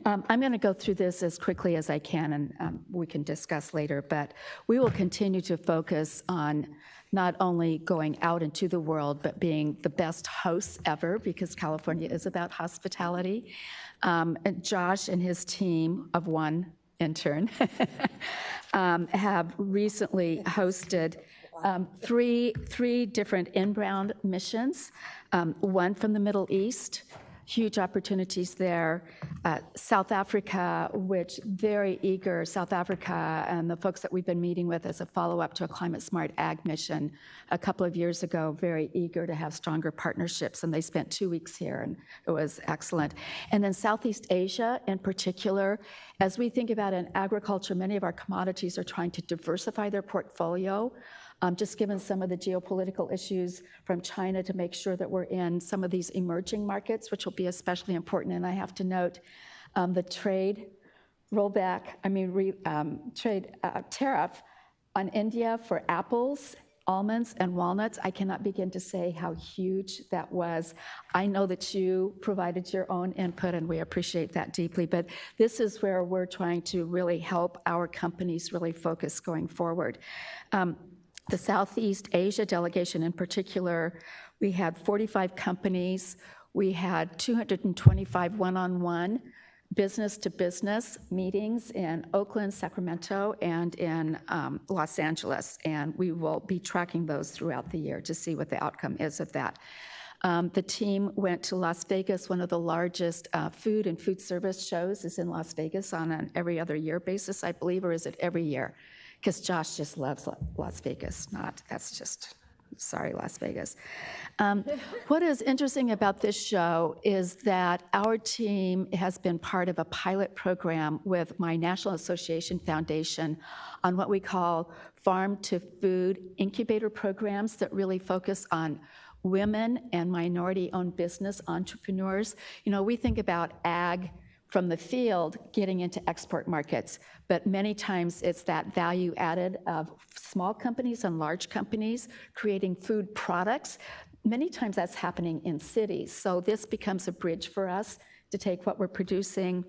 I'm going to go through this as quickly as I can, and we can discuss later, but we will continue to focus on not only going out into the world, but being the best hosts ever, because California is about hospitality. And Josh and his team of one intern have recently hosted three different inbound missions, one from the Middle East, huge opportunities there. South Africa, which very eager, South Africa and the folks that we've been meeting with as a follow-up to a climate smart ag mission a couple of years ago, very eager to have stronger partnerships, and they spent 2 weeks here, and it was excellent. And then Southeast Asia in particular, as we think about in agriculture, many of our commodities are trying to diversify their portfolio, just given some of the geopolitical issues from China, to make sure that we're in some of these emerging markets, which will be especially important. And I have to note the trade rollback, tariff on India for apples, almonds, and walnuts. I cannot begin to say how huge that was. I know that you provided your own input, and we appreciate that deeply, but this is where we're trying to really help our companies really focus going forward. The Southeast Asia delegation in particular, we had 45 companies. We had 225 one-on-one business-to-business meetings in Oakland, Sacramento, and in Los Angeles. And we will be tracking those throughout the year to see what the outcome is of that. The team went to Las Vegas. One of the largest food and food service shows is in Las Vegas on an every other year basis, I believe, or is it every year? Because Josh just loves Las Vegas, sorry, Las Vegas. What is interesting about this show is that our team has been part of a pilot program with my National Association Foundation on what we call farm to food incubator programs that really focus on women and minority-owned business entrepreneurs. You know, we think about ag from the field getting into export markets, but many times it's that value added of small companies and large companies creating food products. Many times that's happening in cities. So this becomes a bridge for us to take what we're producing,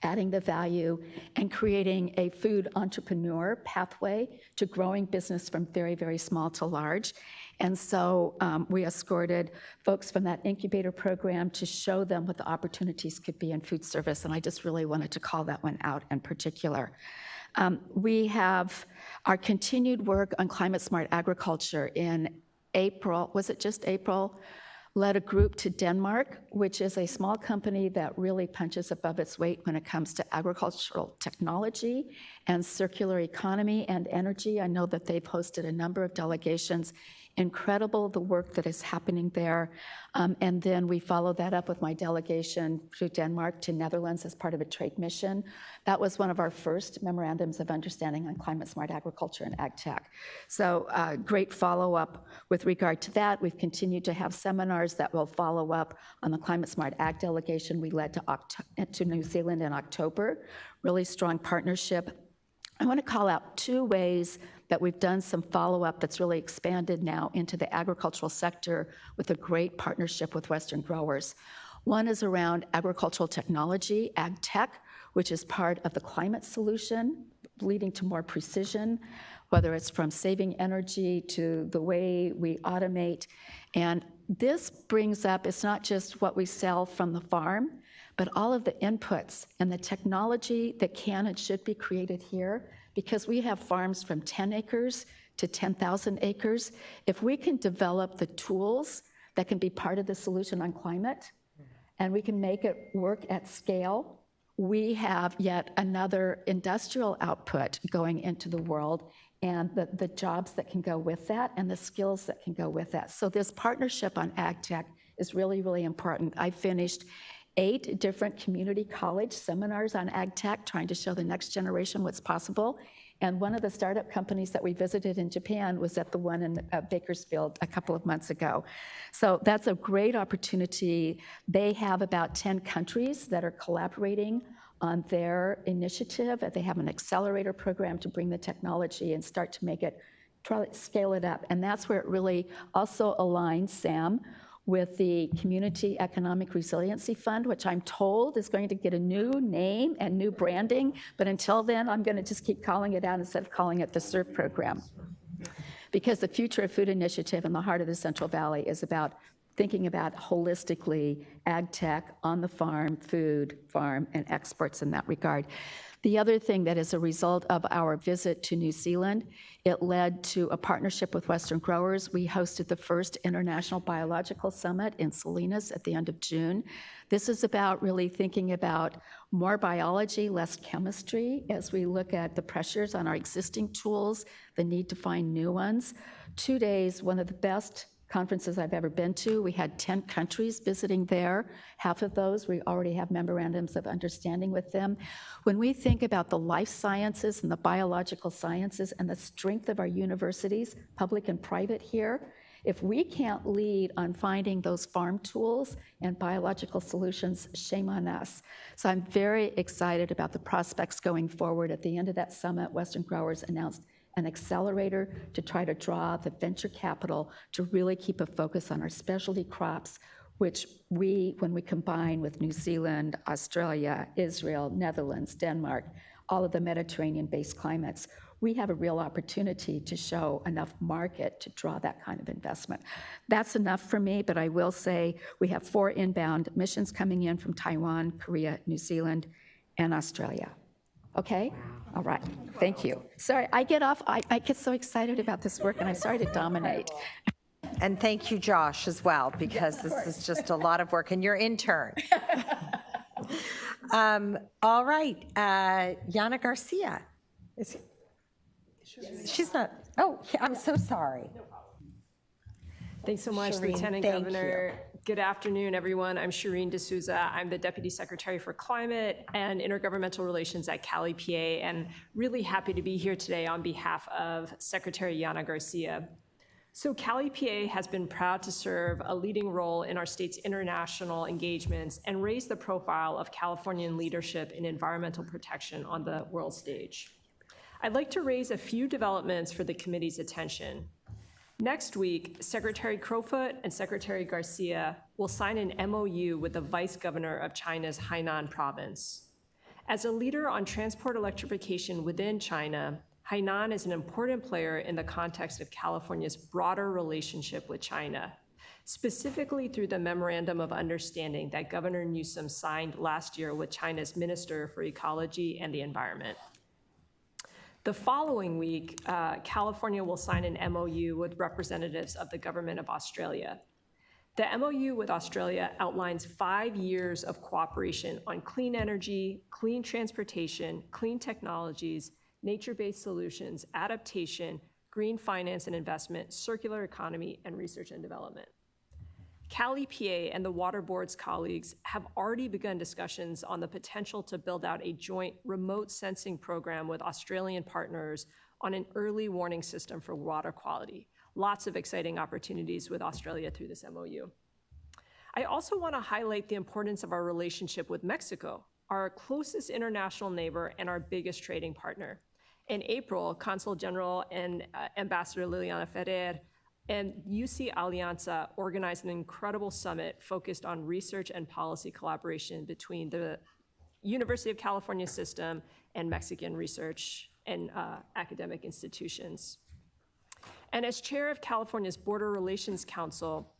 adding the value, and creating a food entrepreneur pathway to growing business from very, very small to large. And so we escorted folks from that incubator program to show them what the opportunities could be in food service, and I just really wanted to call that one out in particular. We have our continued work on climate smart agriculture. In April, was it just April? Led a group to Denmark, which is a small company that really punches above its weight when it comes to agricultural technology and circular economy and energy. I know that they've hosted a number of delegations. Incredible the work that is happening there. And then we followed that up with my delegation to Denmark, to Netherlands as part of a trade mission. That was one of our first memorandums of understanding on climate smart agriculture and ag tech. So great follow-up with regard to that. We've continued to have seminars that will follow up on the climate smart ag delegation we led to New Zealand in October. Really strong partnership. I want to call out 2 ways that we've done some follow-up that's really expanded now into the agricultural sector with a great partnership with Western growers. One is around agricultural technology, ag tech, which is part of the climate solution, leading to more precision, whether it's from saving energy to the way we automate. And this brings up, it's not just what we sell from the farm, but all of the inputs and the technology that can and should be created here, because we have farms from 10 acres to 10,000 acres. If we can develop the tools that can be part of the solution on climate, and we can make it work at scale, we have yet another industrial output going into the world, and the jobs that can go with that and the skills that can go with that. So this partnership on ag tech is really, really important. I finished 8 different community college seminars on ag tech, trying to show the next generation what's possible. And one of the startup companies that we visited in Japan was at the one in Bakersfield a couple of months ago. So that's a great opportunity. They have about 10 countries that are collaborating on their initiative. They have an accelerator program to bring the technology and start to make it, try to scale it up. And that's where it really also aligns, Sam, with the Community Economic Resiliency Fund, which I'm told is going to get a new name and new branding. But until then, I'm going to just keep calling it out instead of calling it the SERVE program. Because the Future of Food Initiative in the heart of the Central Valley is about thinking about holistically ag tech, on the farm, food, farm, and exports in that regard. The other thing that is a result of our visit to New Zealand, it led to a partnership with Western growers. We hosted the first International Biological Summit in Salinas at the end of June. This is about really thinking about more biology, less chemistry, as we look at the pressures on our existing tools, the need to find new ones. 2 days, one of the best conferences I've ever been to. We had 10 countries visiting there. Half of those, we already have memorandums of understanding with them. When we think about the life sciences and the biological sciences and the strength of our universities, public and private here, if we can't lead on finding those farm tools and biological solutions, shame on us. So I'm very excited about the prospects going forward. At the end of that summit, Western growers announced an accelerator to try to draw the venture capital to really keep a focus on our specialty crops, which when we combine with New Zealand, Australia, Israel, Netherlands, Denmark, all of the Mediterranean-based climates, we have a real opportunity to show enough market to draw that kind of investment. That's enough for me, but I will say we have 4 inbound missions coming in from Taiwan, Korea, New Zealand, and Australia. Okay? All right. Thank you. Sorry, I get so excited about this work, and I'm sorry to dominate. And thank you, Josh, as well, because this is just a lot of work, and your intern. All right, Yana Garcia. She's not, oh, I'm so sorry. Thanks so much, Shireen, Lieutenant thank Governor. Good afternoon, everyone. I'm Shireen D'Souza. I'm the Deputy Secretary for Climate and Intergovernmental Relations at Cali, PA, and really happy to be here today on behalf of Secretary Yana Garcia. So Cali, PA has been proud to serve a leading role in our state's international engagements and raise the profile of Californian leadership in environmental protection on the world stage. I'd like to raise a few developments for the committee's attention. Next week, Secretary Crowfoot and Secretary Garcia will sign an MOU with the Vice Governor of China's Hainan province. As a leader on transport electrification within China, Hainan is an important player in the context of California's broader relationship with China, specifically through the Memorandum of Understanding that Governor Newsom signed last year with China's Minister for Ecology and the Environment. The following week, California will sign an MOU with representatives of the Government of Australia. The MOU with Australia outlines 5 years of cooperation on clean energy, clean transportation, clean technologies, nature-based solutions, adaptation, green finance and investment, circular economy, and research and development. Cali, PA, and the Water Board's colleagues have already begun discussions on the potential to build out a joint remote sensing program with Australian partners on an early warning system for water quality. Lots of exciting opportunities with Australia through this MOU. I also want to highlight the importance of our relationship with Mexico, our closest international neighbor and our biggest trading partner. In April, Consul General and Ambassador Liliana Ferrer and UC Alianza organized an incredible summit focused on research and policy collaboration between the University of California system and Mexican research and academic institutions. And as chair of California's Border Relations Council,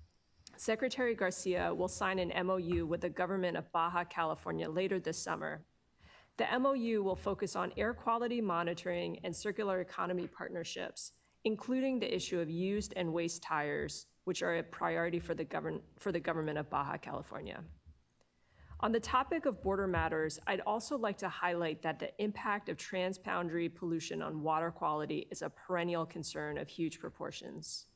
Secretary Garcia will sign an MOU with the government of Baja California later this summer. The MOU will focus on air quality monitoring and circular economy partnerships, including the issue of used and waste tires, which are a priority for the government of Baja California. On the topic of border matters, I'd also like to highlight that the impact of transboundary pollution on water quality is a perennial concern of huge proportions.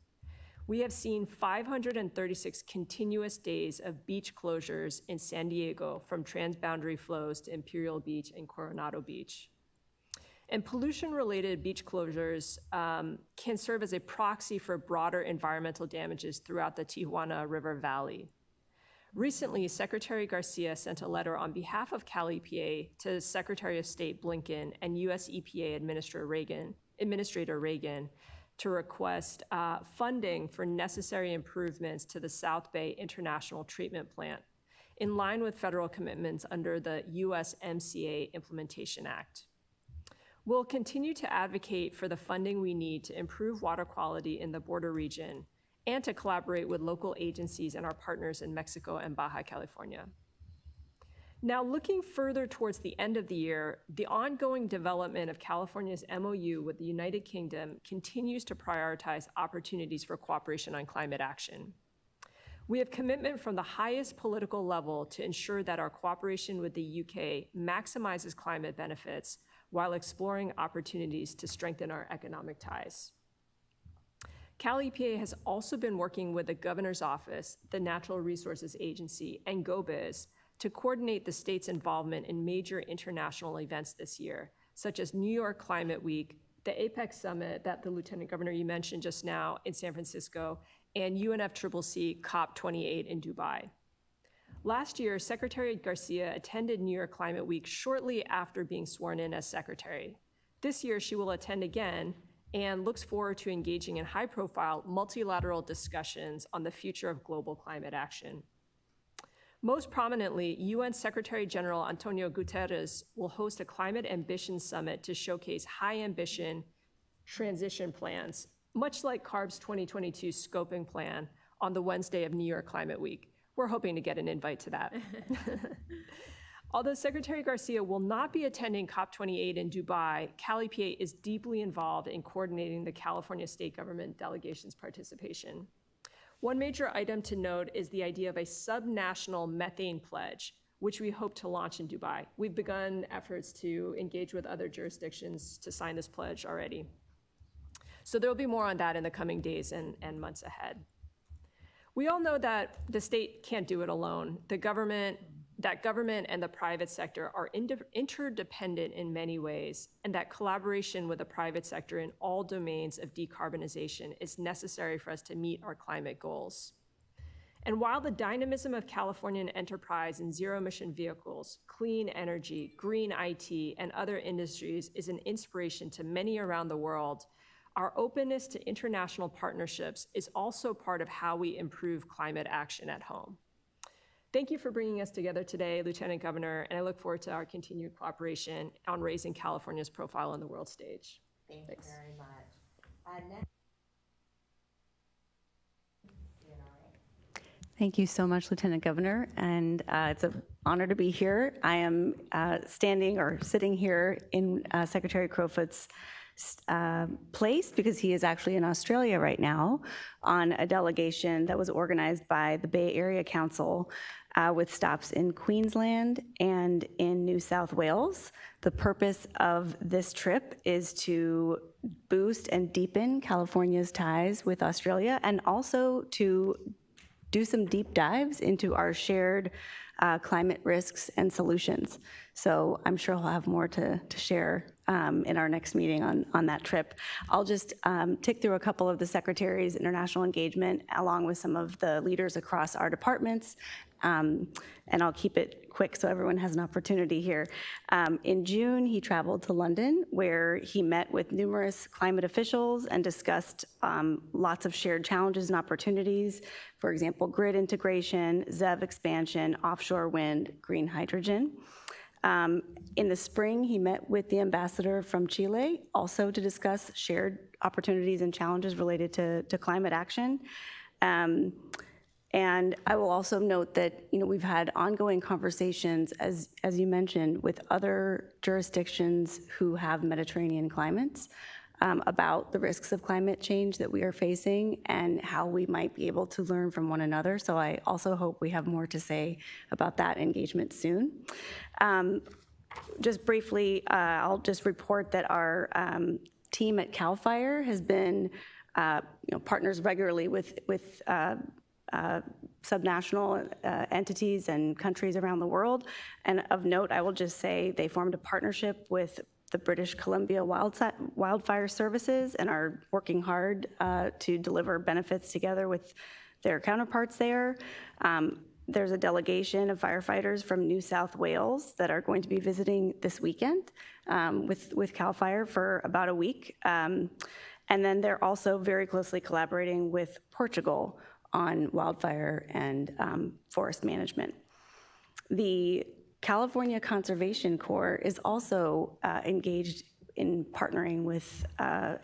We have seen 536 continuous days of beach closures in San Diego from transboundary flows to Imperial Beach and Coronado Beach. And pollution-related beach closures can serve as a proxy for broader environmental damages throughout the Tijuana River Valley. Recently, Secretary Garcia sent a letter on behalf of Cal EPA to Secretary of State Blinken and U.S. EPA Administrator Reagan to request funding for necessary improvements to the South Bay International Treatment Plant, in line with federal commitments under the USMCA Implementation Act. We'll continue to advocate for the funding we need to improve water quality in the border region and to collaborate with local agencies and our partners in Mexico and Baja California. Now, looking further towards the end of the year, the ongoing development of California's MOU with the United Kingdom continues to prioritize opportunities for cooperation on climate action. We have commitment from the highest political level to ensure that our cooperation with the UK maximizes climate benefits while exploring opportunities to strengthen our economic ties. Cal EPA has also been working with the Governor's Office, the Natural Resources Agency, and GO-Biz to coordinate the state's involvement in major international events this year, such as New York Climate Week, the APEC Summit that the Lieutenant Governor you mentioned just now in San Francisco, and UNFCCC COP28 in Dubai. Last year, Secretary Garcia attended New York Climate Week shortly after being sworn in as secretary. This year, she will attend again and looks forward to engaging in high-profile multilateral discussions on the future of global climate action. Most prominently, UN Secretary General Antonio Guterres will host a Climate Ambition Summit to showcase high-ambition transition plans, much like CARB's 2022 scoping plan on the Wednesday of New York Climate Week. We're hoping to get an invite to that. Although Secretary Garcia will not be attending COP28 in Dubai, Cal EPA is deeply involved in coordinating the California state government delegation's participation. One major item to note is the idea of a subnational methane pledge, which we hope to launch in Dubai. We've begun efforts to engage with other jurisdictions to sign this pledge already. So there'll be more on that in the coming days and months ahead. We all know that the state can't do it alone. That government and the private sector are interdependent in many ways, and that collaboration with the private sector in all domains of decarbonization is necessary for us to meet our climate goals. And while the dynamism of Californian enterprise in zero-emission vehicles, clean energy, green IT, and other industries is an inspiration to many around the world, our openness to international partnerships is also part of how we improve climate action at home. Thank you for bringing us together today, Lieutenant Governor, and I look forward to our continued cooperation on raising California's profile on the world stage. Thanks. You very much. Thank you so much, Lieutenant Governor, and it's an honor to be here. I am sitting here in Secretary Crowfoot's place because he is actually in Australia right now on a delegation that was organized by the Bay Area Council with stops in Queensland and in New South Wales. The purpose of this trip is to boost and deepen California's ties with Australia and also to do some deep dives into our shared climate risks and solutions. So I'm sure he'll have more to share in our next meeting on that trip. I'll just tick through a couple of the Secretary's international engagement along with some of the leaders across our departments, and I'll keep it quick so everyone has an opportunity here. In June, he traveled to London where he met with numerous climate officials and discussed lots of shared challenges and opportunities, for example, grid integration, ZEV expansion, offshore wind, green hydrogen. In the spring, he met with the ambassador from Chile, also to discuss shared opportunities and challenges related to climate action. And I will also note that we've had ongoing conversations, as you mentioned, with other jurisdictions who have Mediterranean climates about the risks of climate change that we are facing and how we might be able to learn from one another. So I also hope we have more to say about that engagement soon. Just briefly, I'll just report that our team at CAL FIRE has been partners regularly with subnational entities and countries around the world. And of note, I will just say they formed a partnership with the British Columbia Wildfire Services and are working hard to deliver benefits together with their counterparts there. There's a delegation of firefighters from New South Wales that are going to be visiting this weekend with CAL FIRE for about a week. And then they're also very closely collaborating with Portugal on wildfire and forest management. The California Conservation Corps is also engaged in partnering with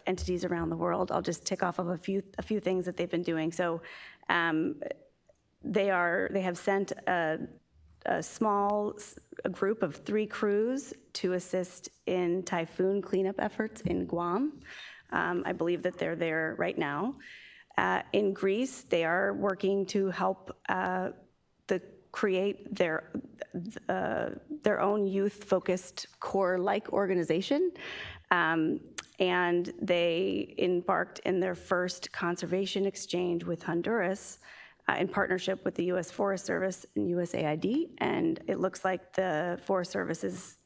entities around the world. I'll just tick off of a few things that they've been doing. So they have sent a group of 3 crews to assist in typhoon cleanup efforts in Guam. I believe that they're there right now. In Greece, they are working to help create their own youth-focused Corps-like organization. And they embarked in their first conservation exchange with Honduras in partnership with the U.S. Forest Service and USAID. And it looks like the Forest Service is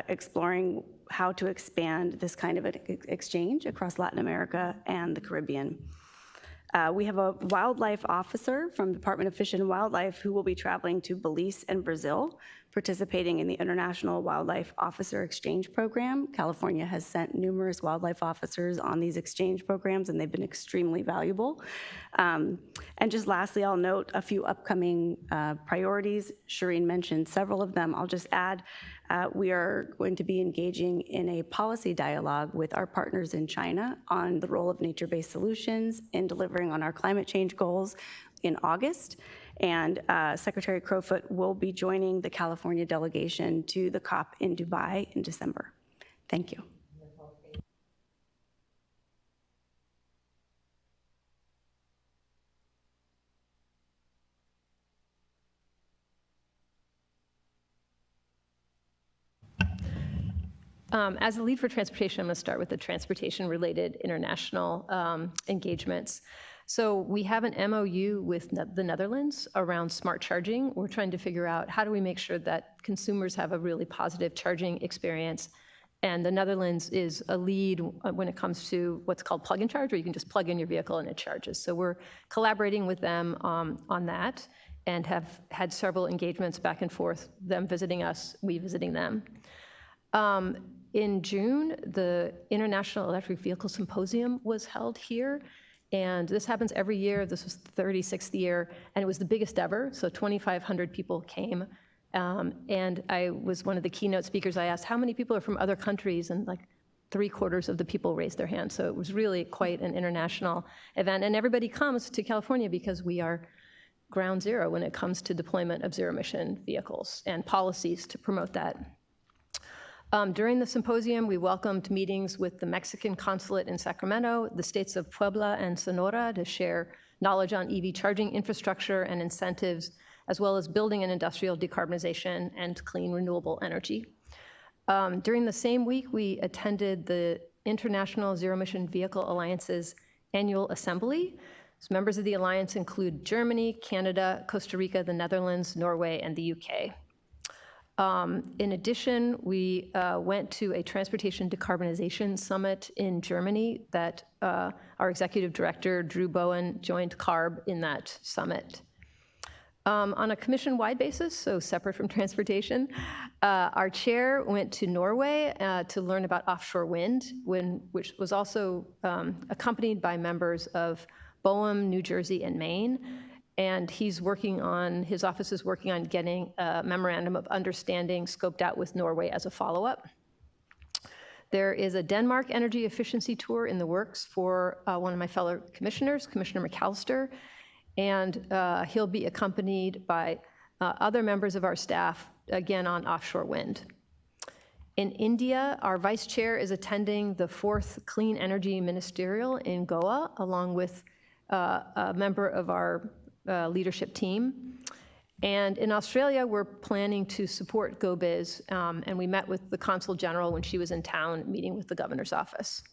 exploring how to expand this kind of an exchange across Latin America and the Caribbean. We have a wildlife officer from the Department of Fish and Wildlife who will be traveling to Belize and Brazil, participating in the International Wildlife Officer Exchange Program. California has sent numerous wildlife officers on these exchange programs, and they've been extremely valuable. And just lastly, I'll note a few upcoming priorities. Shireen mentioned several of them. I'll just add, we are going to be engaging in a policy dialogue with our partners in China on the role of nature-based solutions in delivering on our climate change goals in August. And Secretary Crowfoot will be joining the California delegation to the COP in Dubai in December. Thank you. As a lead for transportation, I'm going to start with the transportation-related international engagements. So we have an MOU with the Netherlands around smart charging. We're trying to figure out how do we make sure that consumers have a really positive charging experience. And the Netherlands is a lead when it comes to what's called plug and charge, where you can just plug in your vehicle and it charges. So we're collaborating with them on that and have had several engagements back and forth, them visiting us, we visiting them. In June, the International Electric Vehicle Symposium was held here, and this happens every year. This was the 36th year, and it was the biggest ever, so 2,500 people came, and I was one of the keynote speakers. I asked, how many people are from other countries, and like 3/4 of the people raised their hands, so it was really quite an international event, and everybody comes to California because we are ground zero when it comes to deployment of zero-emission vehicles and policies to promote that. During the symposium, we welcomed meetings with the Mexican consulate in Sacramento, the states of Puebla and Sonora to share knowledge on EV charging infrastructure and incentives, as well as building and industrial decarbonization and clean renewable energy. During the same week, we attended the International Zero Emission Vehicle Alliance's annual assembly. So members of the alliance include Germany, Canada, Costa Rica, the Netherlands, Norway, and the UK. In addition, we went to a transportation decarbonization summit in Germany that our executive director, Drew Bowen, joined CARB in that summit. On a commission-wide basis, so separate from transportation, our chair went to Norway to learn about offshore wind, which was also accompanied by members of Boehm, New Jersey, and Maine. And his office is working on getting a memorandum of understanding scoped out with Norway as a follow-up. There is a Denmark energy efficiency tour in the works for one of my fellow commissioners, Commissioner McAllister, and he'll be accompanied by other members of our staff, again on offshore wind. In India, our vice chair is attending the 4th Clean Energy Ministerial in Goa, along with a member of our leadership team. And in Australia, we're planning to support GO-Biz, and we met with the Consul General when she was in town, meeting with the governor's office.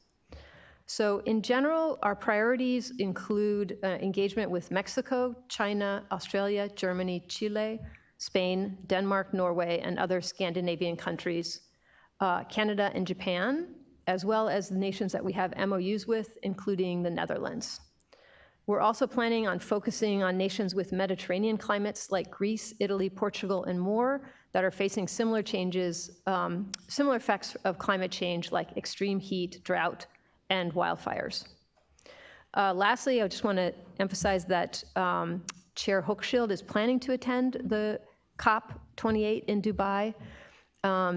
So in general, our priorities include engagement with Mexico, China, Australia, Germany, Chile, Spain, Denmark, Norway, and other Scandinavian countries, Canada and Japan, as well as the nations that we have MOUs with, including the Netherlands. We're also planning on focusing on nations with Mediterranean climates like Greece, Italy, Portugal, and more that are facing similar changes, similar effects of climate change like extreme heat, drought, and wildfires. Lastly, I just want to emphasize that Chair Hochschild is planning to attend the COP28 in Dubai.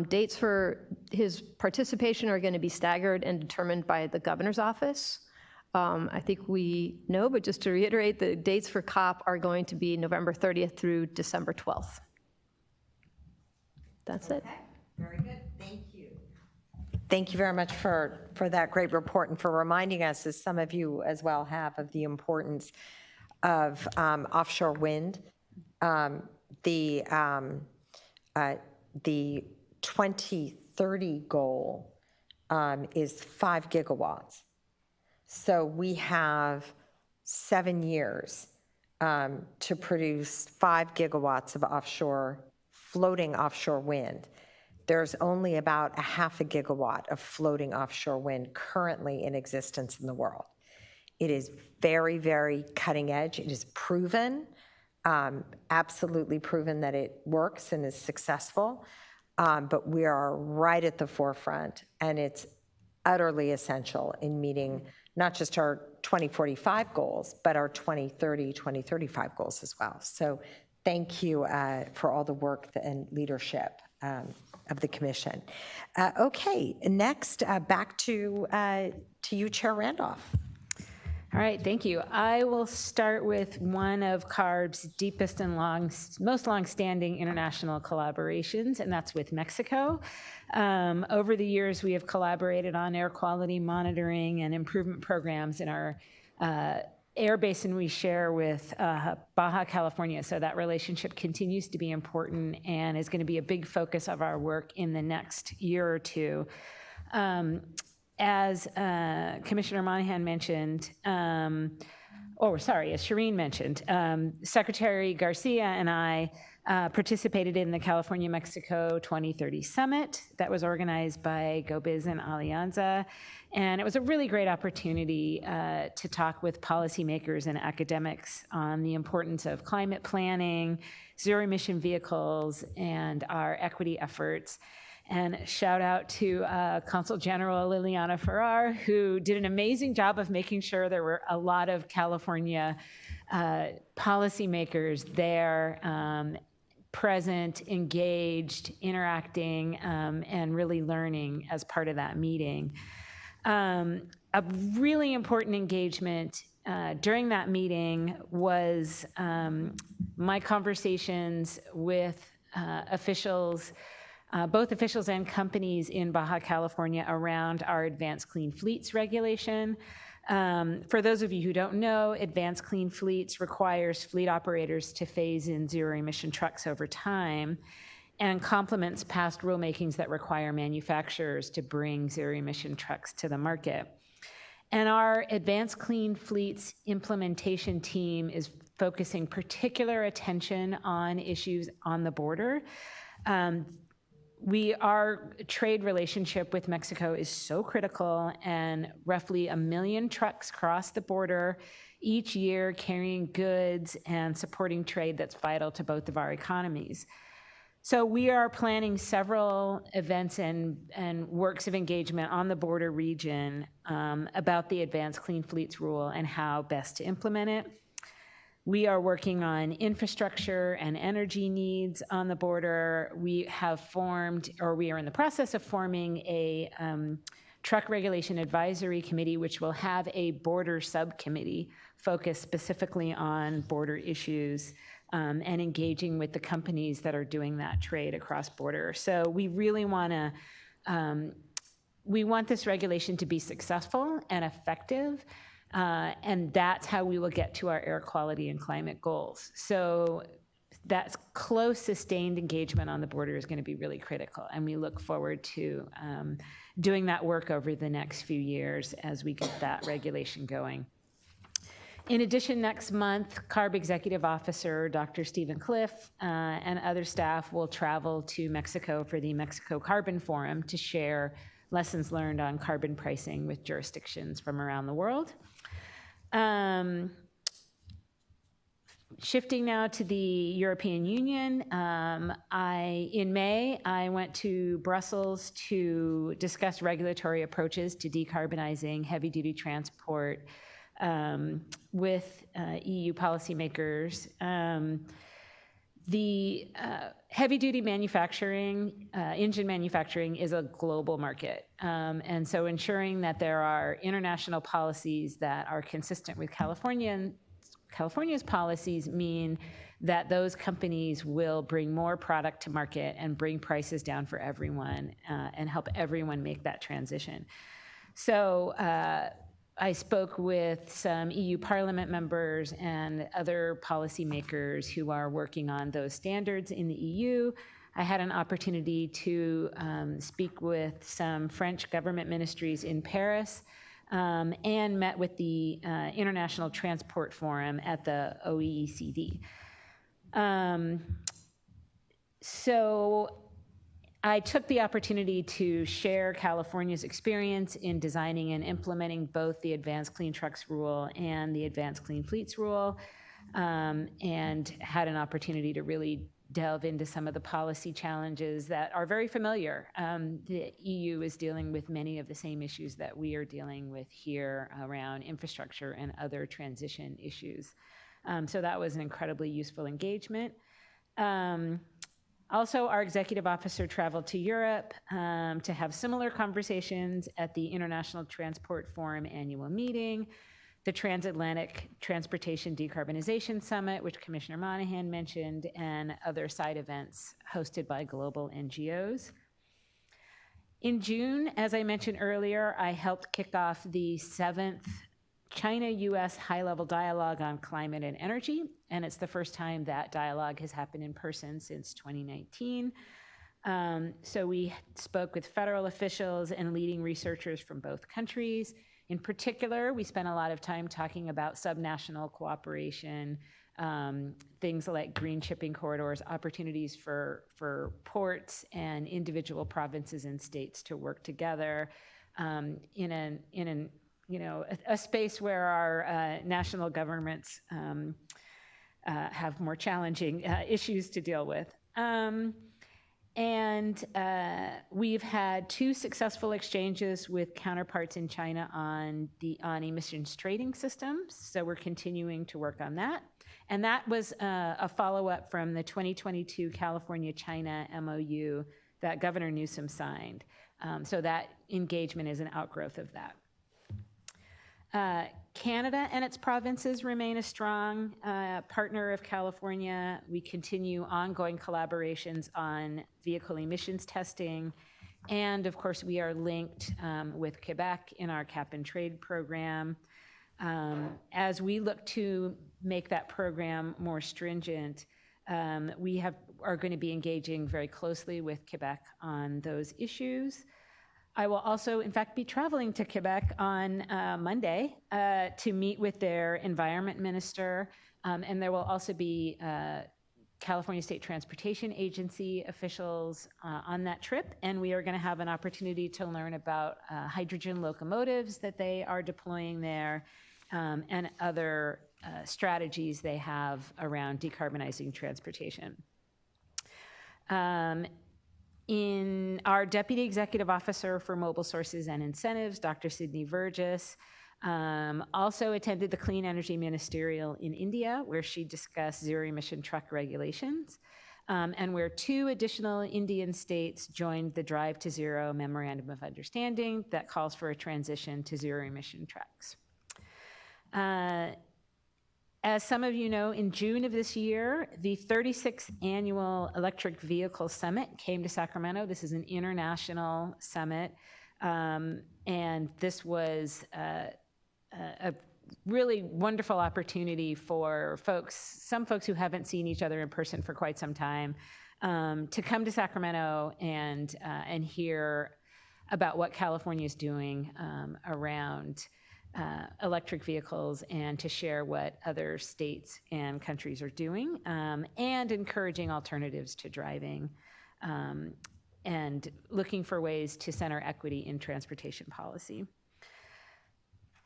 Dates for his participation are going to be staggered and determined by the governor's office. I think we know, but just to reiterate, the dates for COP are going to be November 30th through December 12th. That's it. Very good. Thank you. Thank you very much for that great report and for reminding us, as some of you as well have, of the importance of offshore wind. The 2030 goal is 5 gigawatts. So we have 7 years to produce 5 gigawatts of floating offshore wind. There's only about 0.5 gigawatt of floating offshore wind currently in existence in the world. It is very, very cutting edge. It is proven, absolutely proven that it works and is successful, but we are right at the forefront, and it's utterly essential in meeting not just our 2045 goals, but our 2030, 2035 goals as well. So thank you for all the work and leadership of the commission. Okay, next, back to you, Chair Randolph. All right, thank you. I will start with one of CARB's deepest and most long-standing international collaborations, and that's with Mexico. Over the years, we have collaborated on air quality monitoring and improvement programs in our air basin we share with Baja California. So that relationship continues to be important and is going to be a big focus of our work in the next year or two. As Commissioner Monahan mentioned, as Shireen mentioned, Secretary Garcia and I participated in the California-Mexico 2030 Summit that was organized by GO-Biz and Alianza. And it was a really great opportunity to talk with policymakers and academics on the importance of climate planning, zero-emission vehicles, and our equity efforts. And shout out to Consul General Liliana Ferrar, who did an amazing job of making sure there were a lot of California policymakers there, present, engaged, interacting, and really learning as part of that meeting. A really important engagement during that meeting was my conversations with officials, both officials and companies in Baja California around our Advanced Clean Fleets regulation. For those of you who don't know, Advanced Clean Fleets requires fleet operators to phase in zero-emission trucks over time and complements past rulemakings that require manufacturers to bring zero-emission trucks to the market. And our Advanced Clean Fleets implementation team is focusing particular attention on issues on the border. Our trade relationship with Mexico is so critical, and roughly 1 million trucks cross the border each year carrying goods and supporting trade that's vital to both of our economies. So we are planning several events and works of engagement on the border region about the Advanced Clean Fleets rule and how best to implement it. We are working on infrastructure and energy needs on the border. We have formed, or we are in the process of forming, a truck regulation advisory committee, which will have a border subcommittee focused specifically on border issues and engaging with the companies that are doing that trade across border. So we really want this regulation to be successful and effective. And that's how we will get to our air quality and climate goals. So that close, sustained engagement on the border is going to be really critical. And we look forward to doing that work over the next few years as we get that regulation going. In addition, next month, CARB Executive Officer Dr. Stephen Cliff and other staff will travel to Mexico for the Mexico Carbon Forum to share lessons learned on carbon pricing with jurisdictions from around the world. Shifting now to the European Union, in May, I went to Brussels to discuss regulatory approaches to decarbonizing heavy-duty transport with EU policymakers. The heavy-duty manufacturing, engine manufacturing, is a global market. And so ensuring that there are international policies that are consistent with California's policies mean that those companies will bring more product to market and bring prices down for everyone and help everyone make that transition. So I spoke with some EU Parliament members and other policymakers who are working on those standards in the EU. I had an opportunity to speak with some French government ministries in Paris and met with the International Transport Forum at the OECD. So I took the opportunity to share California's experience in designing and implementing both the Advanced Clean Trucks Rule and the Advanced Clean Fleets Rule, and had an opportunity to really delve into some of the policy challenges that are very familiar. The EU is dealing with many of the same issues that we are dealing with here around infrastructure and other transition issues. So that was an incredibly useful engagement. Also, our executive officer traveled to Europe to have similar conversations at the International Transport Forum annual meeting, the Transatlantic Transportation Decarbonization Summit, which Commissioner Monahan mentioned, and other side events hosted by global NGOs. In June, as I mentioned earlier, I helped kick off the 7th China-US high-level dialogue on climate and energy, and it's the first time that dialogue has happened in person since 2019. So we spoke with federal officials and leading researchers from both countries. In particular, we spent a lot of time talking about subnational cooperation, things like green shipping corridors, opportunities for ports and individual provinces and states to work together in a space where our national governments have more challenging issues to deal with. And we've had 2 successful exchanges with counterparts in China on emissions trading systems, so we're continuing to work on that. And that was a follow-up from the 2022 California-China MOU that Governor Newsom signed. So that engagement is an outgrowth of that. Canada and its provinces remain a strong partner of California. We continue ongoing collaborations on vehicle emissions testing. And of course, we are linked with Quebec in our cap and trade program. As we look to make that program more stringent, we are going to be engaging very closely with Quebec on those issues. I will also, in fact, be traveling to Quebec on Monday to meet with their environment minister, and there will also be California State Transportation Agency officials on that trip, and we are going to have an opportunity to learn about hydrogen locomotives that they are deploying there and other strategies they have around decarbonizing transportation. In our Deputy Executive Officer for Mobile Sources and Incentives, Dr. Sydney Vergis, also attended the Clean Energy Ministerial in India, where she discussed zero-emission truck regulations, and where 2 additional Indian states joined the Drive to Zero Memorandum of Understanding that calls for a transition to zero-emission trucks. As some of you know, in June of this year, the 36th Annual Electric Vehicle Summit came to Sacramento. This is an international summit, and this was a really wonderful opportunity for some folks who haven't seen each other in person for quite some time, to come to Sacramento and hear about what California is doing around electric vehicles, and to share what other states and countries are doing, and encouraging alternatives to driving, and looking for ways to center equity in transportation policy.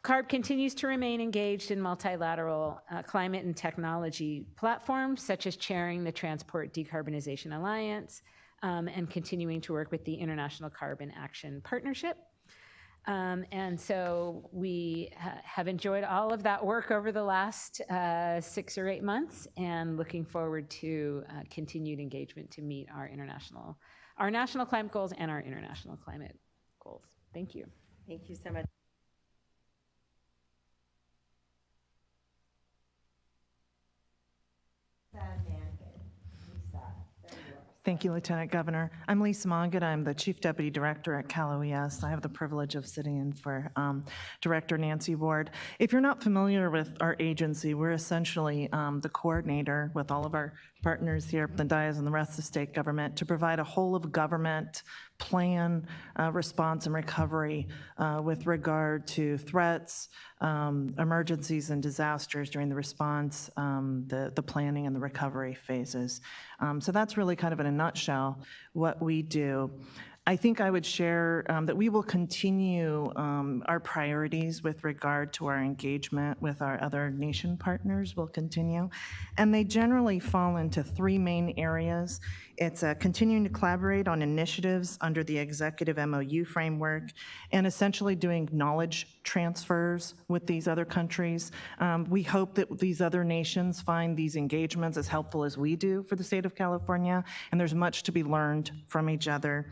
CARB continues to remain engaged in multilateral climate and technology platforms, such as chairing the Transport Decarbonization Alliance and continuing to work with the International Carbon Action Partnership. And so we have enjoyed all of that work over the last 6 or 8 months, and looking forward to continued engagement to meet our national climate goals and our international climate goals. Thank you. Thank you so much. Thank you, Lieutenant Governor. I'm Lisa Mongott. I'm the Chief Deputy Director at Cal OES. I have the privilege of sitting in for Director Nancy Ward. If you're not familiar with our agency, we're essentially the coordinator with all of our partners here at the dais and the rest of the state government to provide a whole of government plan, response, and recovery with regard to threats, emergencies, and disasters during the response, the planning, and the recovery phases. So that's really kind of in a nutshell what we do. I think I would share that we will continue our priorities with regard to our engagement with our other nation partners will continue, and they generally fall into 3 main areas. It's continuing to collaborate on initiatives under the executive MOU framework and essentially doing knowledge transfers with these other countries. We hope that these other nations find these engagements as helpful as we do for the state of California, and there's much to be learned from each other.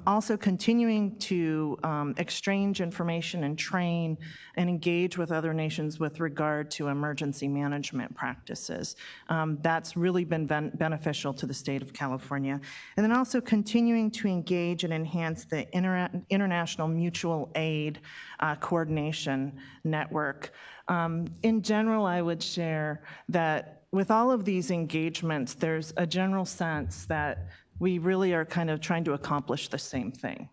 Also continuing to exchange information and train and engage with other nations with regard to emergency management practices. That's really been beneficial to the state of California. And then also continuing to engage and enhance the international mutual aid coordination network. In general, I would share that with all of these engagements, there's a general sense that we really are kind of trying to accomplish the same thing,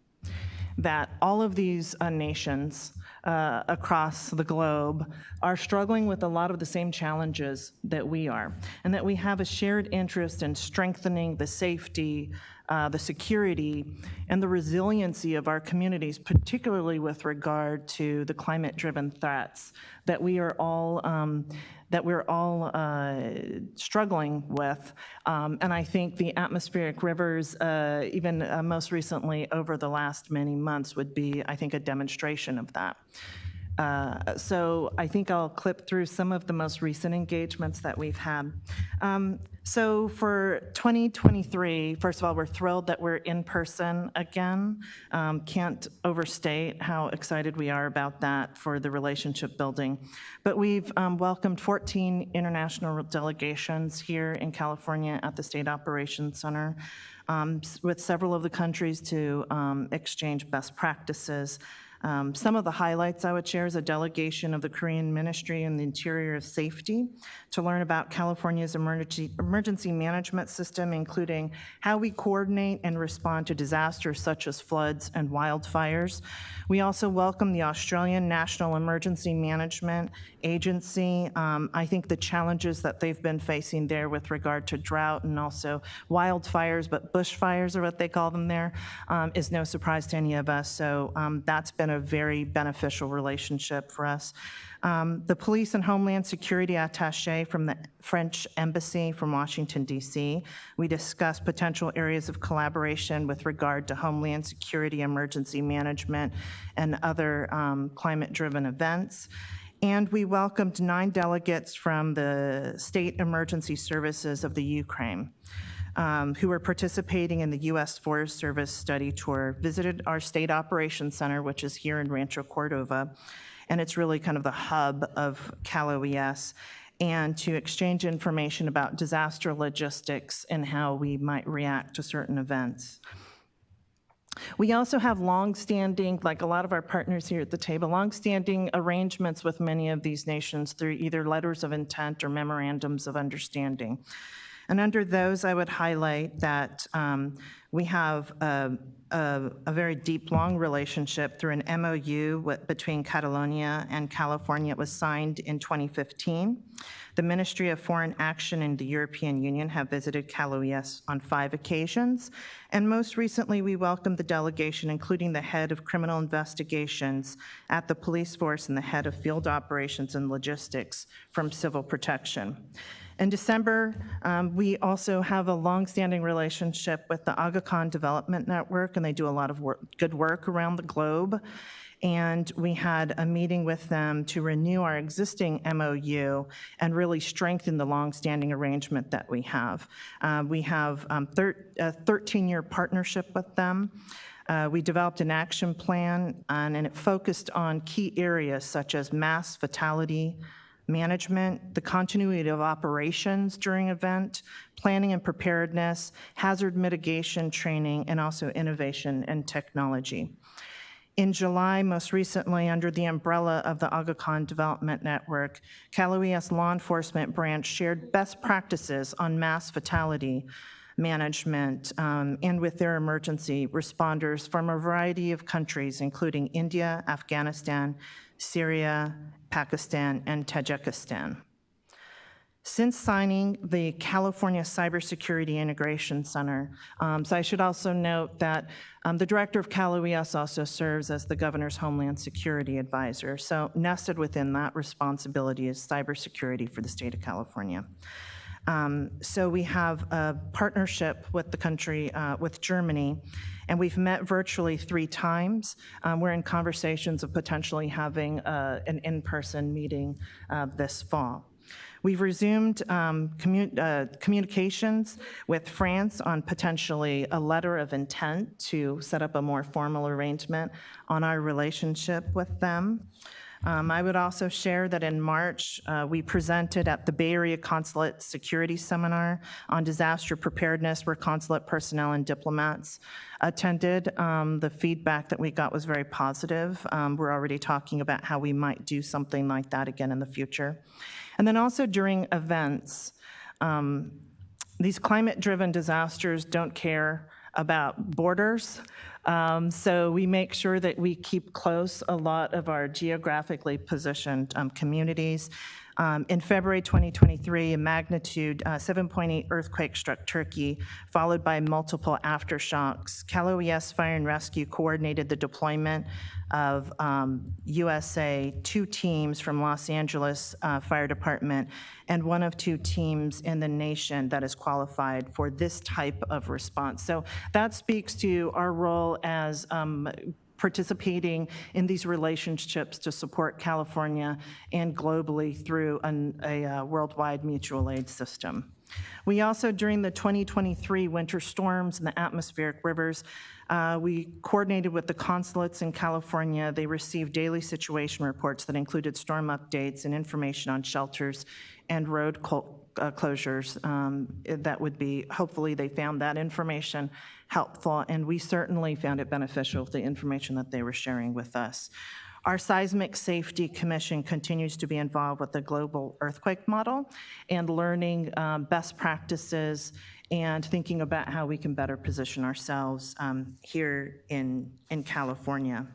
that all of these nations across the globe are struggling with a lot of the same challenges that we are, and that we have a shared interest in strengthening the safety, the security, and the resiliency of our communities, particularly with regard to the climate-driven threats that we're all struggling with. And I think the atmospheric rivers, even most recently over the last many months, would be, I think, a demonstration of that. So I think I'll clip through some of the most recent engagements that we've had. So for 2023, first of all, we're thrilled that we're in person again. Can't overstate how excited we are about that for the relationship building. But we've welcomed 14 international delegations here in California at the State Operations Center with several of the countries to exchange best practices. Some of the highlights I would share is a delegation of the Korean Ministry in the Interior of Safety to learn about California's emergency management system, including how we coordinate and respond to disasters such as floods and wildfires. We also welcome the Australian National Emergency Management Agency. I think the challenges that they've been facing there with regard to drought and also wildfires, but bushfires are what they call them there, is no surprise to any of us. So that's been a very beneficial relationship for us. The Police and Homeland Security Attaché from the French Embassy from Washington, D.C. We discussed potential areas of collaboration with regard to Homeland Security, emergency management, and other climate-driven events. And we welcomed 9 delegates from the State Emergency Services of the Ukraine. Who are participating in the U.S. Forest Service study tour, visited our State Operations Center, which is here in Rancho Cordova, and it's really kind of the hub of Cal OES, and to exchange information about disaster logistics and how we might react to certain events. We also have longstanding, like a lot of our partners here at the table, longstanding arrangements with many of these nations through either letters of intent or memorandums of understanding. And under those, I would highlight that We have a very deep, long relationship through an MOU between Catalonia and California. It was signed in 2015. The Ministry of Foreign Action and the European Union have visited CalOES on 5 occasions, and most recently we welcomed the delegation, including the head of criminal investigations at the police force and the head of field operations and logistics from Civil Protection. In December, we also have a longstanding relationship with the Aga Khan Development Network, and they do a lot of good work around the globe. And we had a meeting with them to renew our existing MOU and really strengthen the longstanding arrangement that we have. We have a 13-year partnership with them. We developed an action plan, and it focused on key areas such as mass fatality management, the continuity of operations during event, planning and preparedness, hazard mitigation training, and also innovation and technology. In July, most recently, under the umbrella of the Aga Khan Development Network, CalOES law enforcement branch shared best practices on mass fatality management and with their emergency responders from a variety of countries, including India, Afghanistan, Syria, Pakistan, and Tajikistan. Since signing the California Cybersecurity Integration Center, so I should also note that the director of CalOES also serves as the governor's Homeland Security Advisor. So nested within that responsibility is cybersecurity for the state of California. So we have a partnership with the country, with Germany, and we've met virtually 3 times. We're in conversations of potentially having an in-person meeting this fall. We've resumed communications with France on potentially a letter of intent to set up a more formal arrangement on our relationship with them. I would also share that in March, we presented at the Bay Area Consulate Security Seminar on disaster preparedness, where consulate personnel and diplomats attended. The feedback that we got was very positive. We're already talking about how we might do something like that again in the future. And then also during events, these climate-driven disasters don't care about borders. So we make sure that we keep close a lot of our geographically positioned communities. In February 2023, a magnitude 7.8 earthquake struck Turkey, followed by multiple aftershocks. CalOES Fire and Rescue coordinated the deployment of USA 2 teams from Los Angeles Fire Department and one of 2 teams in the nation that is qualified for this type of response. So that speaks to our role as participating in these relationships to support California and globally through a worldwide mutual aid system. We also, during the 2023 winter storms and the atmospheric rivers, we coordinated with the consulates in California. They received daily situation reports that included storm updates and information on shelters and road closures. That would be, hopefully they found that information helpful, and we certainly found it beneficial, the information that they were sharing with us. Our Seismic Safety Commission continues to be involved with the global earthquake model and learning best practices and thinking about how we can better position ourselves here in California.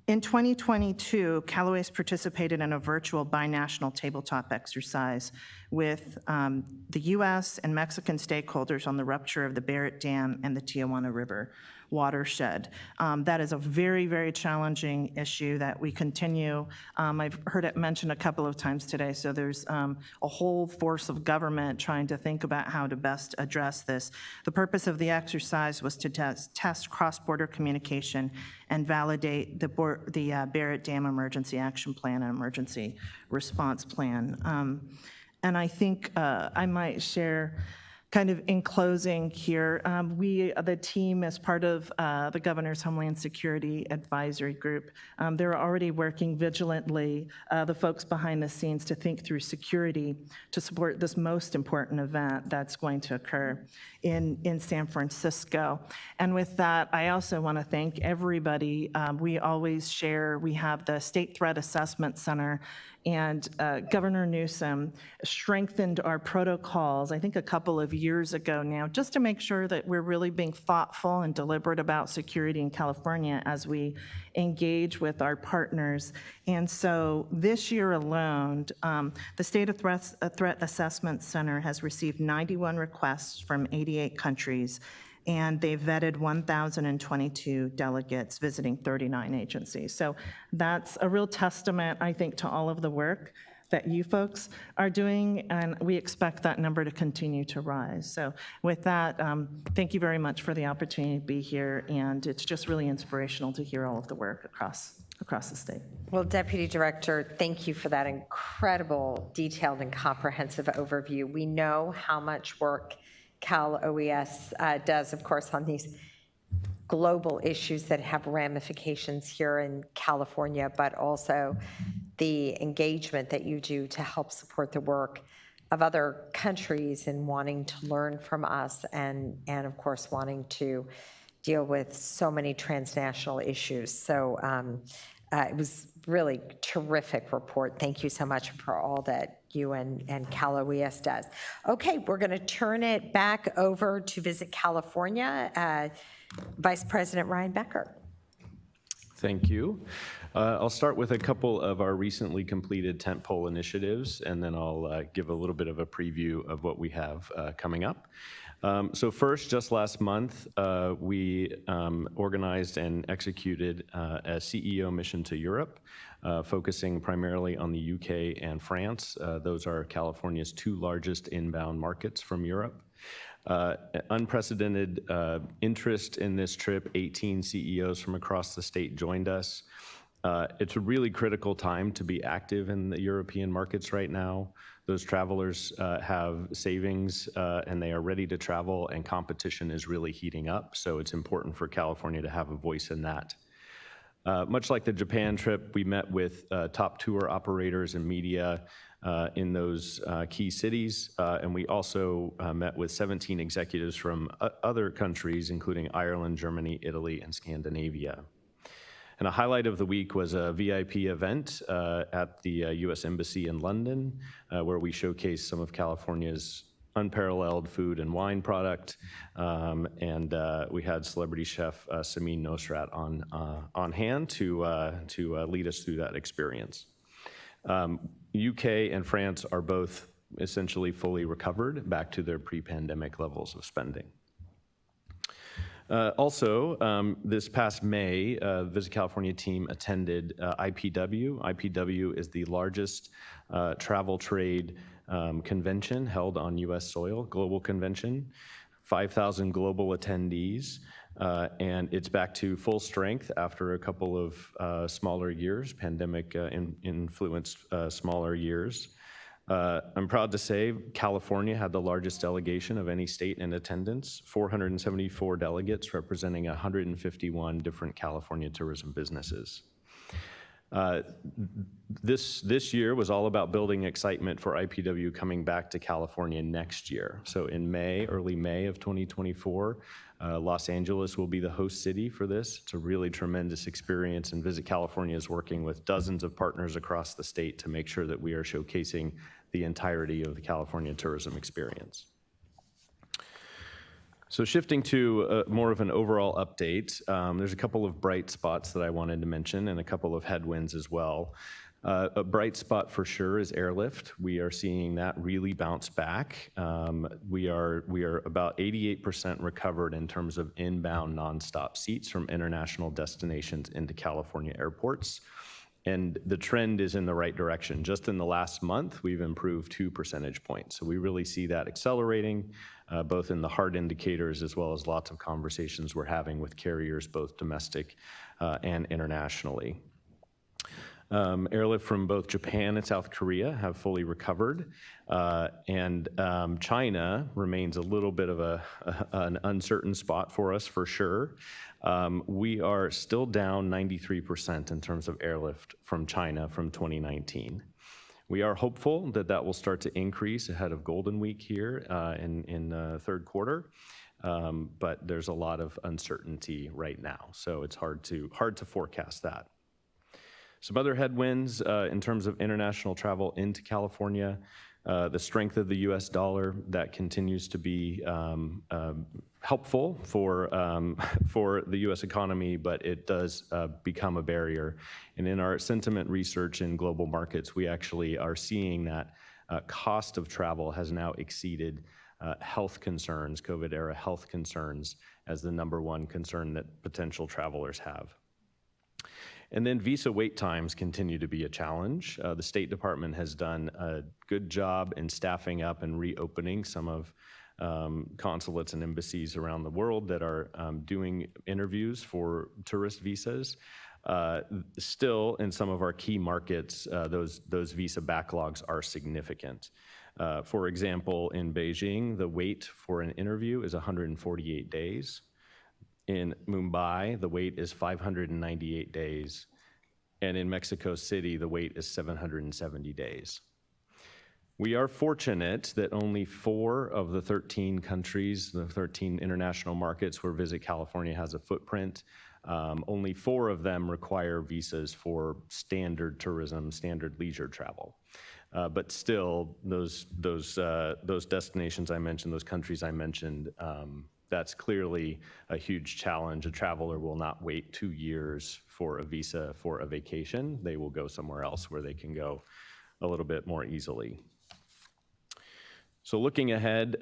In 2022, CalOES participated in a virtual binational tabletop exercise with the U.S. and Mexican stakeholders on the rupture of the Barrett Dam and the Tijuana River watershed. That is a very, very challenging issue that we continue. I've heard it mentioned a couple of times today, so there's a whole force of government trying to think about how to best address this. The purpose of the exercise was to test cross-border communication and validate the Barrett Dam Emergency Action Plan and Emergency Response Plan. And I think I might share kind of in closing here, the team, as part of the Governor's Homeland Security Advisory Group, they're already working vigilantly, the folks behind the scenes, to think through security to support this most important event that's going to occur in San Francisco. And with that, I also want to thank everybody. We always share, we have the State Threat Assessment Center, And Governor Newsom strengthened our protocols, I think a couple of years ago now, just to make sure that we're really being thoughtful and deliberate about security in California as we engage with our partners. And so this year alone, the State of Threat Assessment Center has received 91 requests from 88 countries, and they vetted 1,022 delegates visiting 39 agencies. So that's a real testament, I think, to all of the work that you folks are doing, and we expect that number to continue to rise. So with that, thank you very much for the opportunity to be here, and it's just really inspirational to hear all of the work across the state. Well, Deputy Director, thank you for that incredible, detailed, and comprehensive overview. We know how much work Cal OES does, of course, on these global issues that have ramifications here in California, but also the engagement that you do to help support the work of other countries in wanting to learn from us and of course, wanting to deal with so many transnational issues. So it was really terrific report. Thank you so much for all that you and Cal OES does. Okay, we're going to turn it back over to Visit California. Vice President Ryan Becker. Thank you. I'll start with a couple of our recently completed tentpole initiatives, and then I'll give a little bit of a preview of what we have coming up. So first, just last month, we organized and executed a CEO mission to Europe, focusing primarily on the UK and France. Those are California's two largest inbound markets from Europe. Unprecedented interest in this trip. 18 CEOs from across the state joined us. It's a really critical time to be active in the European markets right now. Those travelers have savings and they are ready to travel, and competition is really heating up. So it's important for California to have a voice in that. Much like the Japan trip, we met with top tour operators and media in those key cities, and we also met with 17 executives from other countries, including Ireland, Germany, Italy, and Scandinavia. And a highlight of the week was a VIP event at the U.S. Embassy in London, where we showcased some of California's unparalleled food and wine product, and we had celebrity chef Samin Nosrat on hand to lead us through that experience. UK and France are both essentially fully recovered back to their pre-pandemic levels of spending. Also, this past May, Visit California team attended IPW. IPW is the largest travel trade convention held on U.S. soil, global convention, 5,000 global attendees, and it's back to full strength after a couple of smaller years, pandemic influenced smaller years. I'm proud to say California had the largest delegation of any state in attendance, 474 delegates representing 151 different California tourism businesses. This year was all about building excitement for IPW coming back to California next year. So in May, early May of 2024, Los Angeles will be the host city for this. It's a really tremendous experience, and Visit California is working with dozens of partners across the state to make sure that we are showcasing the entirety of the California tourism experience. So shifting to more of an overall update, there's a couple of bright spots that I wanted to mention and a couple of headwinds as well. A bright spot for sure is airlift. We are seeing that really bounce back. We are about 88% recovered in terms of inbound nonstop seats from international destinations into California airports. And the trend is in the right direction. Just in the last month, we've improved 2 percentage points. So we really see that accelerating, both in the hard indicators as well as lots of conversations we're having with carriers, both domestic and internationally. Airlift from both Japan and South Korea have fully recovered, and China remains a little bit of an uncertain spot for us for sure. We are still down 93% in terms of airlift from China from 2019. We are hopeful that that will start to increase ahead of Golden Week here in the third quarter, but there's a lot of uncertainty right now, so it's hard to forecast that. Some other headwinds in terms of international travel into California, the strength of the US dollar, that continues to be helpful for the US economy, but it does become a barrier. And in our sentiment research in global markets, we actually are seeing that cost of travel has now exceeded health concerns, COVID-era health concerns, as the number one concern that potential travelers have. And then visa wait times continue to be a challenge. The State Department has done a good job in staffing up and reopening some of consulates and embassies around the world that are doing interviews for tourist visas. Still, in some of our key markets, those visa backlogs are significant. For example, in Beijing, the wait for an interview is 148 days. In Mumbai, the wait is 598 days. And in Mexico City, the wait is 770 days. We are fortunate that only 4 of the 13 countries, the 13 international markets where Visit California has a footprint, only 4 of them require visas for standard tourism, standard leisure travel. But still, those destinations I mentioned, those countries I mentioned, that's clearly a huge challenge. A traveler will not wait 2 years for a visa for a vacation. They will go somewhere else where they can go a little bit more easily. So looking ahead,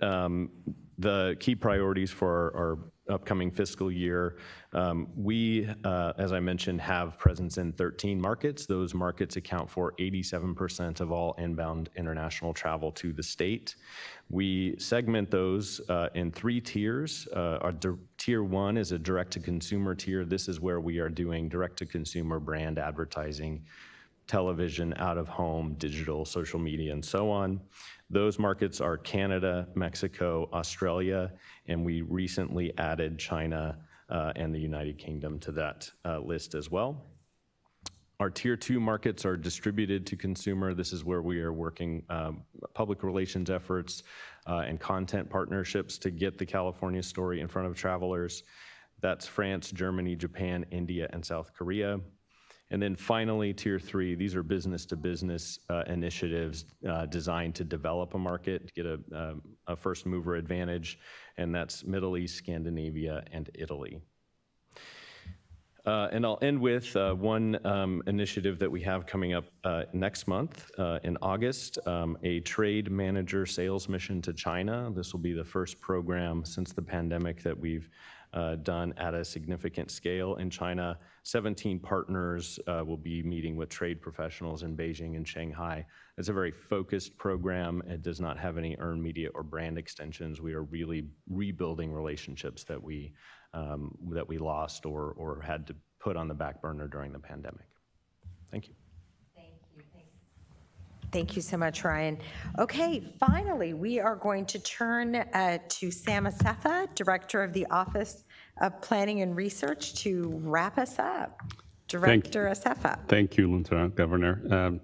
the key priorities for our upcoming fiscal year, we, as I mentioned, have presence in 13 markets. Those markets account for 87% of all inbound international travel to the state. We segment those in 3 tiers. Tier 1 is a direct-to-consumer tier. This is where we are doing direct-to-consumer brand advertising, television, out-of-home, digital, social media, and so on. Those markets are Canada, Mexico, Australia, and we recently added China and the United Kingdom to that list as well. Our Tier 2 markets are distributed to consumer. This is where we are working public relations efforts and content partnerships to get the California story in front of travelers. That's France, Germany, Japan, India, and South Korea. And then finally, Tier 3, these are business-to-business initiatives designed to develop a market, get a first mover advantage, and that's Middle East, Scandinavia, and Italy. And I'll end with one initiative that we have coming up next month in August, a trade manager sales mission to China. This will be the first program since the pandemic that we've done at a significant scale in China. 17 partners will be meeting with trade professionals in Beijing and Shanghai. It's a very focused program. It does not have any earned media or brand extensions. We are really rebuilding relationships that we lost or had to put on the back burner during the pandemic. Thank you. Thank you so much, Ryan. Okay, finally, we are going to turn to Sam Asefa, Director of the Office of Planning and Research, to wrap us up. Director Asefa. Thank you, Lieutenant Governor.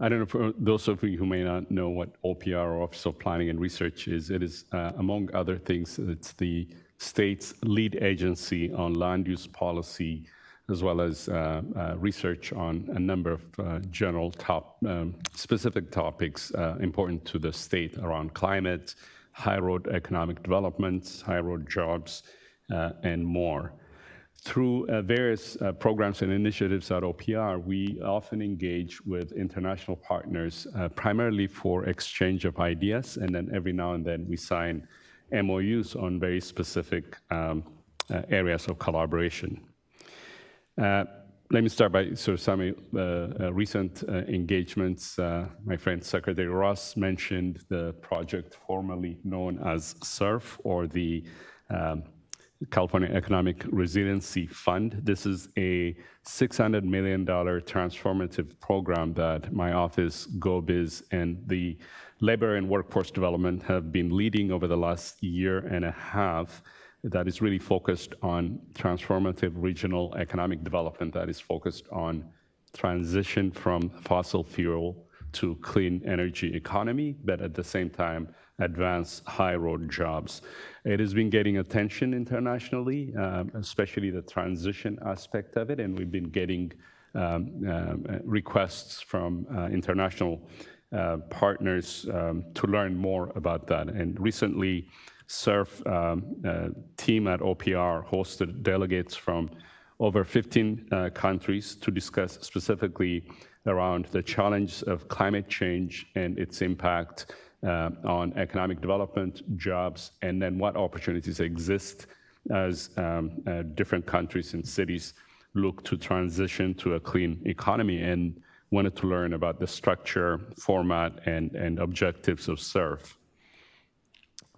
I don't know, for those of you who may not know what OPR, or Office of Planning and Research, is, it is, among other things, it's the state's lead agency on land use policy, as well as research on a number of general specific topics important to the state around climate, high road economic development, high road jobs, and more. Through various programs and initiatives at OPR, we often engage with international partners, primarily for exchange of ideas, and then every now and then we sign MOUs on very specific areas of collaboration. Let me start by sort of some recent engagements. My friend Secretary Ross mentioned the project formerly known as SURF, or the California Economic Resiliency Fund. This is a $600 million transformative program that my office, GO-Biz, and the Labor and Workforce Development have been leading over the last year and a half, that is really focused on transformative regional economic development, that is focused on transition from fossil fuel to clean energy economy, but at the same time, advance high road jobs. It has been getting attention internationally, especially the transition aspect of it, and we've been getting requests from international partners to learn more about that. And recently, SURF team at OPR hosted delegates from over 15 countries to discuss specifically around the challenge of climate change and its impact on economic development, jobs, and then what opportunities exist as different countries and cities look to transition to a clean economy, and wanted to learn about the structure, format, and objectives of SURF.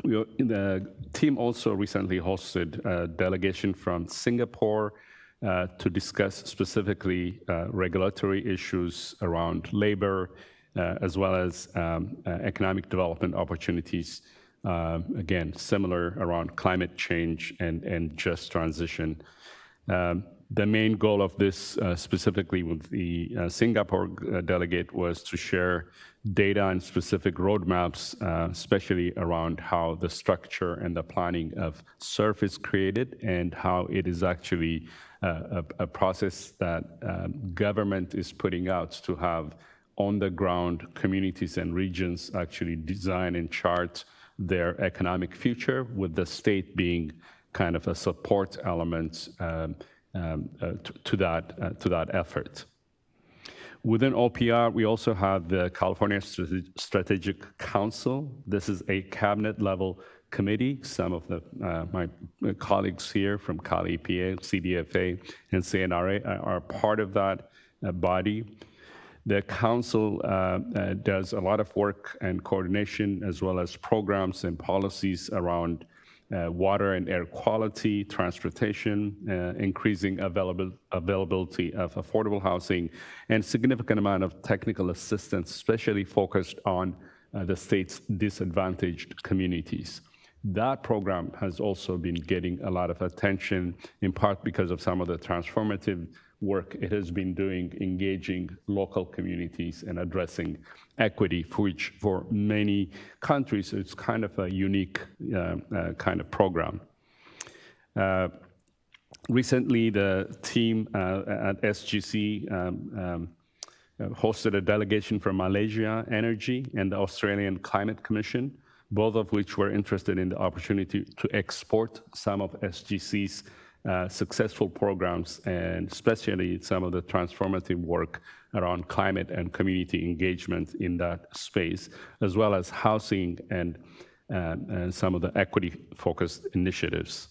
The team also recently hosted a delegation from Singapore to discuss specifically regulatory issues around labor, as well as economic development opportunities, again, similar around climate change and just transition. The main goal of this, specifically with the Singapore delegate, was to share data and specific roadmaps, especially around how the structure and the planning of SURF is created and how it is actually a process that government is putting out to have on-the-ground communities and regions actually design and chart their economic future, with the state being kind of a support element to that effort. Within OPR, we also have the California Strategic Council. This is a cabinet-level committee. Some of my colleagues here from Cali EPA, CDFA, and CNRA are part of that body. The council does a lot of work and coordination, as well as programs and policies around water and air quality, transportation, increasing availability of affordable housing, and significant amount of technical assistance, especially focused on the state's disadvantaged communities. That program has also been getting a lot of attention, in part because of some of the transformative work it has been doing, engaging local communities and addressing equity, which for many countries, it's kind of a unique kind of program. Recently, the team at SGC hosted a delegation from Malaysia Energy and the Australian Climate Commission, both of which were interested in the opportunity to export some of SGC's successful programs, and especially some of the transformative work around climate and community engagement in that space, as well as housing and some of the equity-focused initiatives.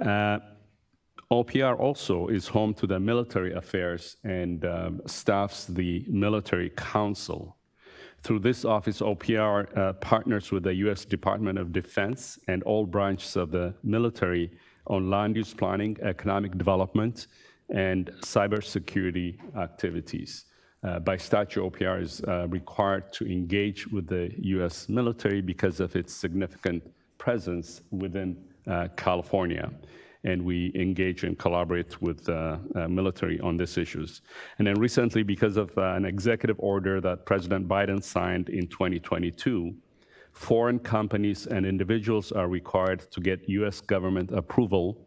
OPR also is home to the military affairs and staffs the Military Council. Through this office, OPR partners with the U.S. Department of Defense and all branches of the military on land use planning, economic development, and cybersecurity activities. By statute, OPR is required to engage with the U.S. military because of its significant presence within California. And we engage and collaborate with the military on these issues. And then recently, because of an executive order that President Biden signed in 2022, foreign companies and individuals are required to get US government approval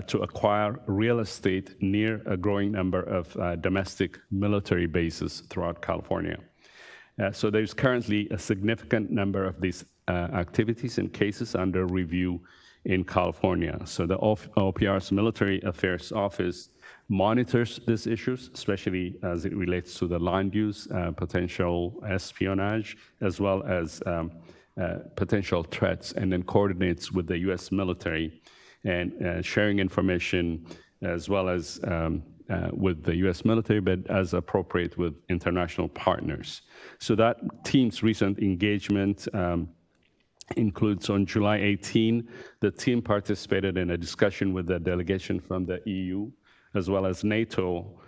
to acquire real estate near a growing number of domestic military bases throughout California. So there's currently a significant number of these activities and cases under review in California. So the OPR's Military Affairs Office monitors these issues, especially as it relates to the land use, potential espionage, as well as potential threats, and then coordinates with the US military and sharing information, as well as with the US military, but as appropriate with international partners. So that team's recent engagement includes on July 18, the team participated in a discussion with the delegation from the EU, as well as NATO,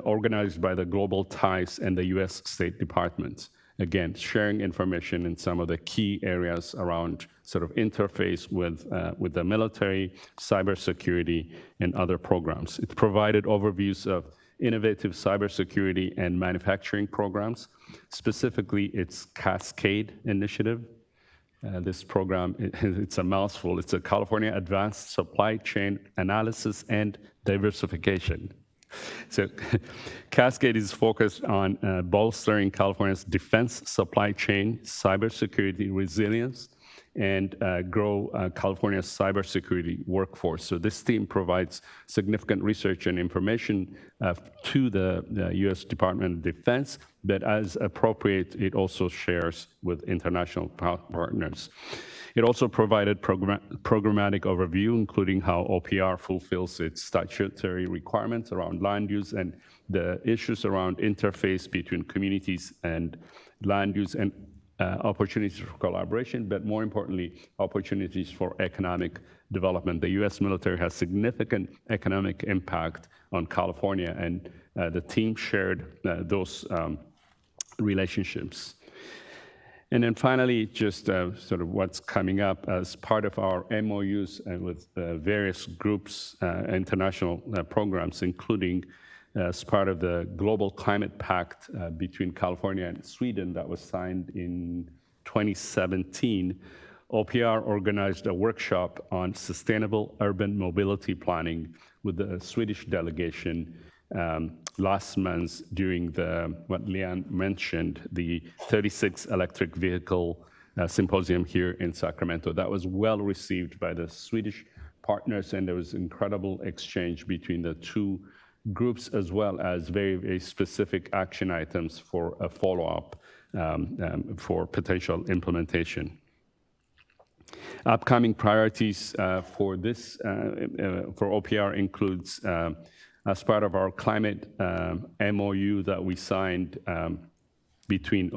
organized by the Global Ties and the US State Department. Again, sharing information in some of the key areas around sort of interface with the military, cybersecurity, and other programs. It provided overviews of innovative cybersecurity and manufacturing programs, specifically its Cascade initiative, This program, it's a mouthful. It's a California Advanced Supply Chain Analysis and Diversification. So Cascade is focused on bolstering California's defense supply chain, cybersecurity resilience, and grow California's cybersecurity workforce. So this team provides significant research and information to the U.S. Department of Defense, but as appropriate, it also shares with international partners. It also provided programmatic overview, including how OPR fulfills its statutory requirements around land use and the issues around interface between communities and land use and opportunities for collaboration, but more importantly, opportunities for economic development. The U.S. military has significant economic impact on California, and the team shared those relationships. And then finally, just sort of what's coming up as part of our MOUs with various groups, international programs, including as part of the Global Climate Pact between California and Sweden that was signed in 2017. OPR organized a workshop on sustainable urban mobility planning with the Swedish delegation last month during what Leanne mentioned, the 36 electric vehicle symposium here in Sacramento. That was well received by the Swedish partners, and there was incredible exchange between the two groups, as well as very, very specific action items for a follow-up for potential implementation. Upcoming priorities for this, for OPR includes, as part of our climate MOU that we signed between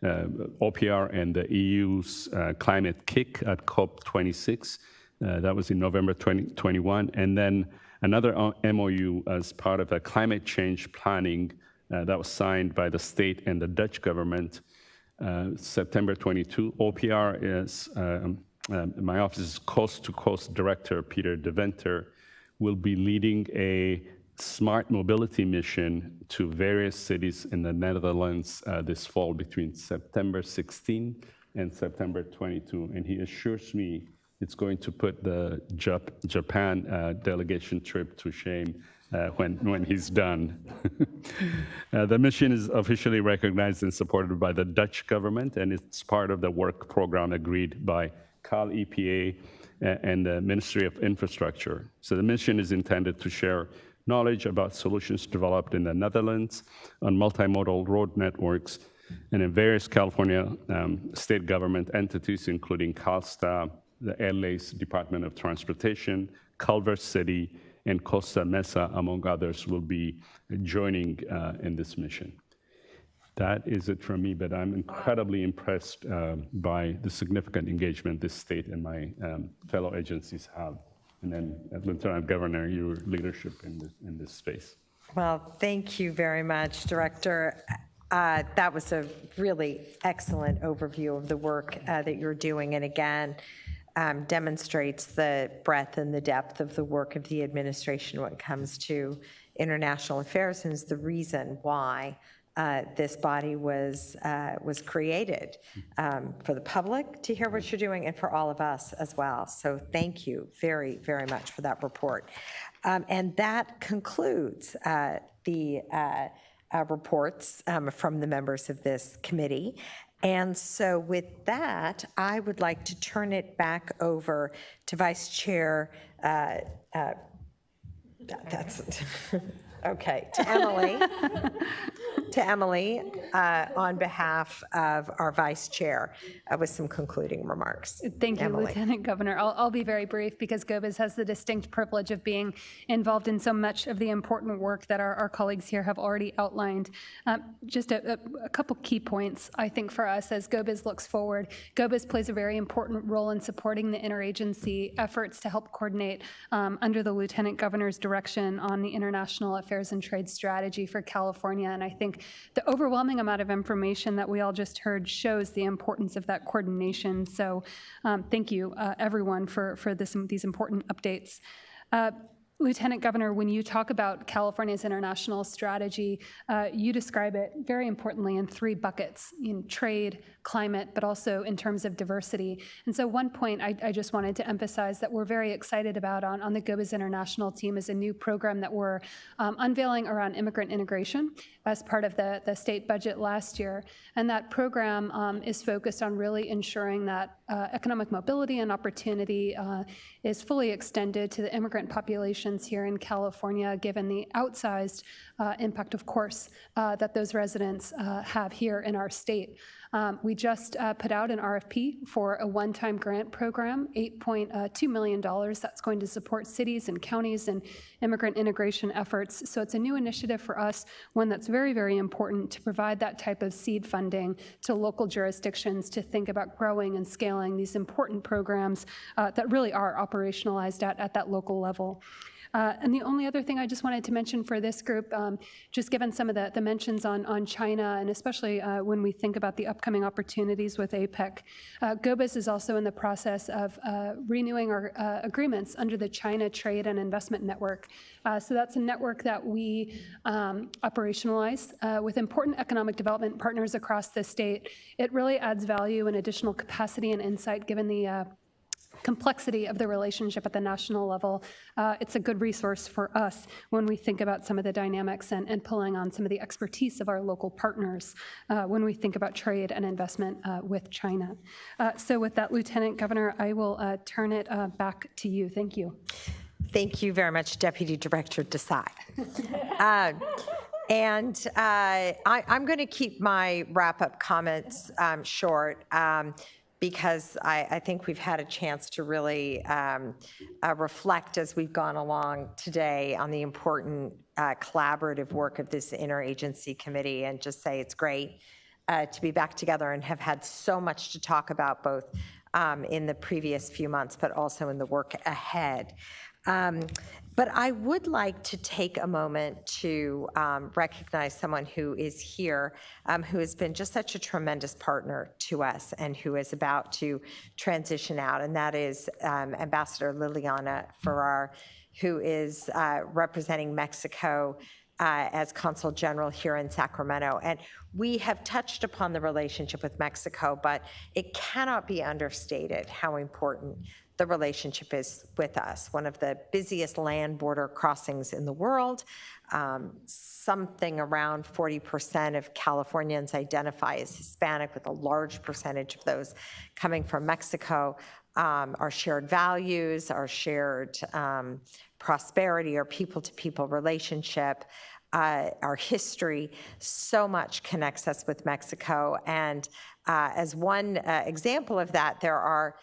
OPR and the EU's climate kick at COP26, that was in November 2021, and then another MOU as part of a climate change planning that was signed by the state and the Dutch government, September 22. OPR is, my office's coast-to-coast director, Peter de Venter, will be leading a smart mobility mission to various cities in the Netherlands this fall between September 16 and September 22. And he assures me it's going to put the Japan delegation trip to shame when he's done. The mission is officially recognized and supported by the Dutch government, and it's part of the work program agreed by Cal EPA and the Ministry of Infrastructure. So the mission is intended to share knowledge about solutions developed in the Netherlands on multimodal road networks and in various California state government entities, including CalSTA, the LA's Department of Transportation, Culver City, and Costa Mesa, among others, will be joining in this mission. That is it from me, but I'm incredibly impressed by the significant engagement this state and my fellow agencies have. And then, Lieutenant Governor, your leadership in this space. Well, thank you very much, Director. That was a really excellent overview of the work that you're doing, and again, demonstrates the breadth and the depth of the work of the administration when it comes to international affairs, and is the reason why this body was created, for the public to hear what you're doing and for all of us as well. So thank you very, very much for that report. And that concludes the reports from the members of this committee. And so with that, I would like to turn it back over to Vice Chair, okay, to Emily, on behalf of our Vice Chair, with some concluding remarks. Thank you, Emily. Lieutenant Governor. I'll be very brief because GO-Biz has the distinct privilege of being involved in so much of the important work that our colleagues here have already outlined. Just a couple key points, I think, for us as GO-Biz looks forward. GO-Biz plays a very important role in supporting the interagency efforts to help coordinate under the Lieutenant Governor's direction on the international affairs and trade strategy for California. And I think the overwhelming amount of information that we all just heard shows the importance of that coordination. So thank you, everyone, for these important updates. Lieutenant Governor, when you talk about California's international strategy, you describe it very importantly in 3 buckets: in trade, climate, but also in terms of diversity. And so one point I just wanted to emphasize that we're very excited about on the GO-Biz International team is a new program that we're unveiling around immigrant integration as part of the state budget last year. And that program is focused on really ensuring that economic mobility and opportunity is fully extended to the immigrant populations here in California, given the outsized impact, of course, that those residents have here in our state. We just put out an RFP for a one-time grant program, $8.2 million. That's going to support cities and counties and immigrant integration efforts. So it's a new initiative for us, one that's very, very important to provide that type of seed funding to local jurisdictions to think about growing and scaling these important programs that really are operationalized at that local level. And the only other thing I just wanted to mention for this group, just given some of the mentions on China, and especially when we think about the upcoming opportunities with APEC, GO-Biz is also in the process of renewing our agreements under the China Trade and Investment Network. So that's a network that we operationalize with important economic development partners across the state. It really adds value and additional capacity and insight given the complexity of the relationship at the national level. It's a good resource for us when we think about some of the dynamics and pulling on some of the expertise of our local partners when we think about trade and investment with China. So with that, Lieutenant Governor, I will turn it back to you. Thank you. Thank you very much, Deputy Director Desai. I'm going to keep my wrap-up comments short. Because I think we've had a chance to really reflect as we've gone along today on the important collaborative work of this interagency committee, and just say it's great to be back together and have had so much to talk about, both in the previous few months, but also in the work ahead. But I would like to take a moment to recognize someone who is here, who has been just such a tremendous partner to us and who is about to transition out, and that is Ambassador Liliana Ferrar, who is representing Mexico as Consul General here in Sacramento. And we have touched upon the relationship with Mexico, but it cannot be understated how important the relationship is with us. One of the busiest land border crossings in the world. Something around 40% of Californians identify as Hispanic, with a large percentage of those coming from Mexico. Our shared values, our shared prosperity, our people-to-people relationship, our history, so much connects us with Mexico. And as one example of that, there are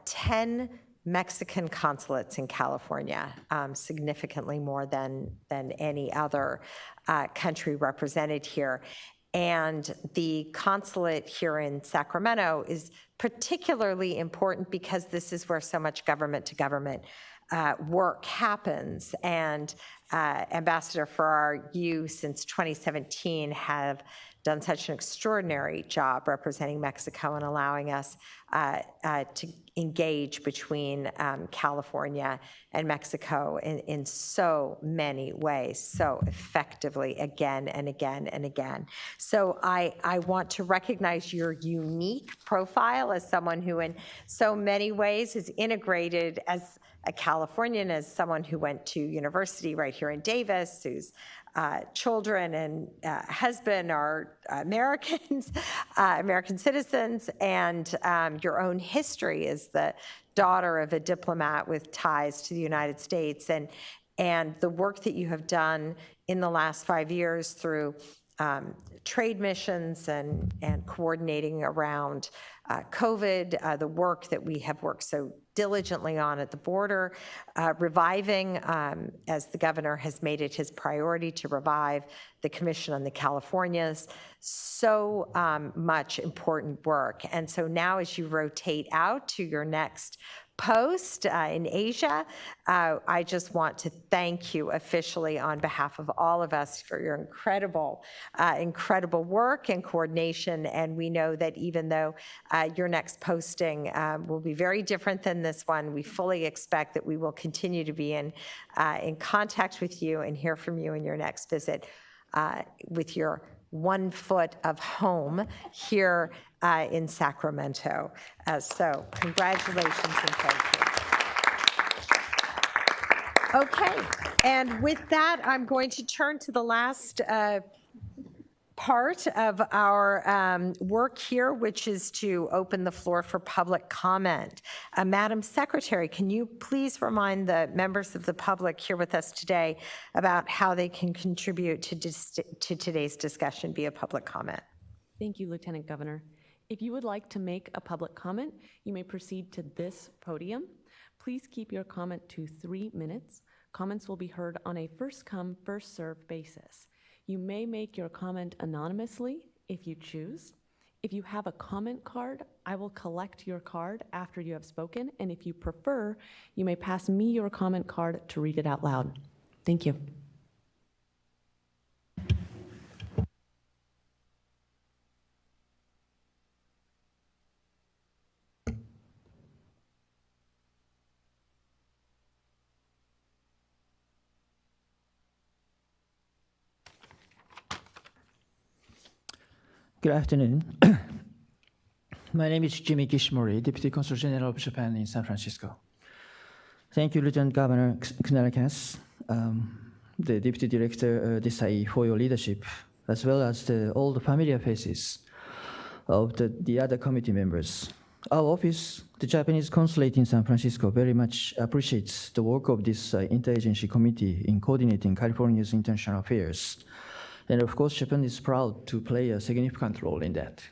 10 Mexican consulates in California, significantly more than any other country represented here. And the consulate here in Sacramento is particularly important because this is where so much government-to-government work happens. And Ambassador Ferrar, you since 2017 have done such an extraordinary job representing Mexico and allowing us to engage between California and Mexico in so many ways, so effectively, again and again and again. So I want to recognize your unique profile as someone who in so many ways is integrated as a Californian, as someone who went to university right here in Davis, whose children and husband are Americans, American citizens, and your own history as the daughter of a diplomat with ties to the United States, and the work that you have done in the last 5 years through trade missions and coordinating around COVID, the work that we have worked so diligently on at the border, reviving, as the governor has made it his priority to revive the Commission on the Californias, so much important work. And so now as you rotate out to your next post in Asia. I just want to thank you officially on behalf of all of us for your incredible work and coordination. And we know that even though your next posting will be very different than this one, we fully expect that we will continue to be in contact with you and hear from you in your next visit with your 1 foot of home here in Sacramento. So congratulations and thank you. Okay, and with that, I'm going to turn to the last part of our work here, which is to open the floor for public comment. Madam Secretary, can you please remind the members of the public here with us today about how they can contribute to today's discussion via public comment? Thank you, Lieutenant Governor. If you would like to make a public comment, you may proceed to this podium. Please keep your comment to 3 minutes. Comments will be heard on a first-come, first-served basis. You may make your comment anonymously if you choose. If you have a comment card, I will collect your card after you have spoken, and if you prefer, you may pass me your comment card to read it out loud. Thank you. Good afternoon. My name is Jimmy Kishimori, Deputy Consul General of Japan in San Francisco. Thank you, Lieutenant Governor Kounalakis, the Deputy Director Desai, for your leadership, as well as all the familiar faces of the other committee members. Our office, the Japanese Consulate in San Francisco, very much appreciates the work of this interagency committee in coordinating California's international affairs. And of course, Japan is proud to play a significant role in that.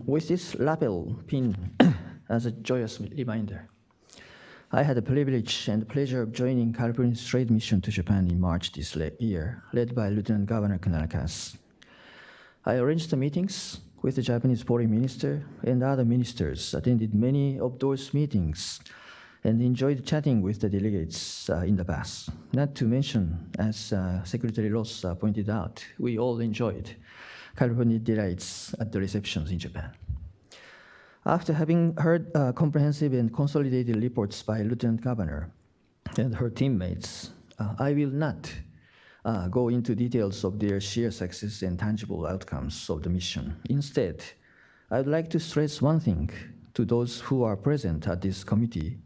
With this lapel pin as a joyous reminder, I had the privilege and pleasure of joining California's trade mission to Japan in March this year, led by Lieutenant Governor Kounalakis. I arranged the meetings with the Japanese Foreign Minister and other ministers, attended many of those meetings, and enjoyed chatting with the delegates in the past. Not to mention, as Secretary Ross pointed out, we all enjoyed California delights at the receptions in Japan. After having heard comprehensive and consolidated reports by Lieutenant Governor and her teammates, I will not go into details of their sheer success and tangible outcomes of the mission. Instead, I would like to stress one thing to those who are present at this committee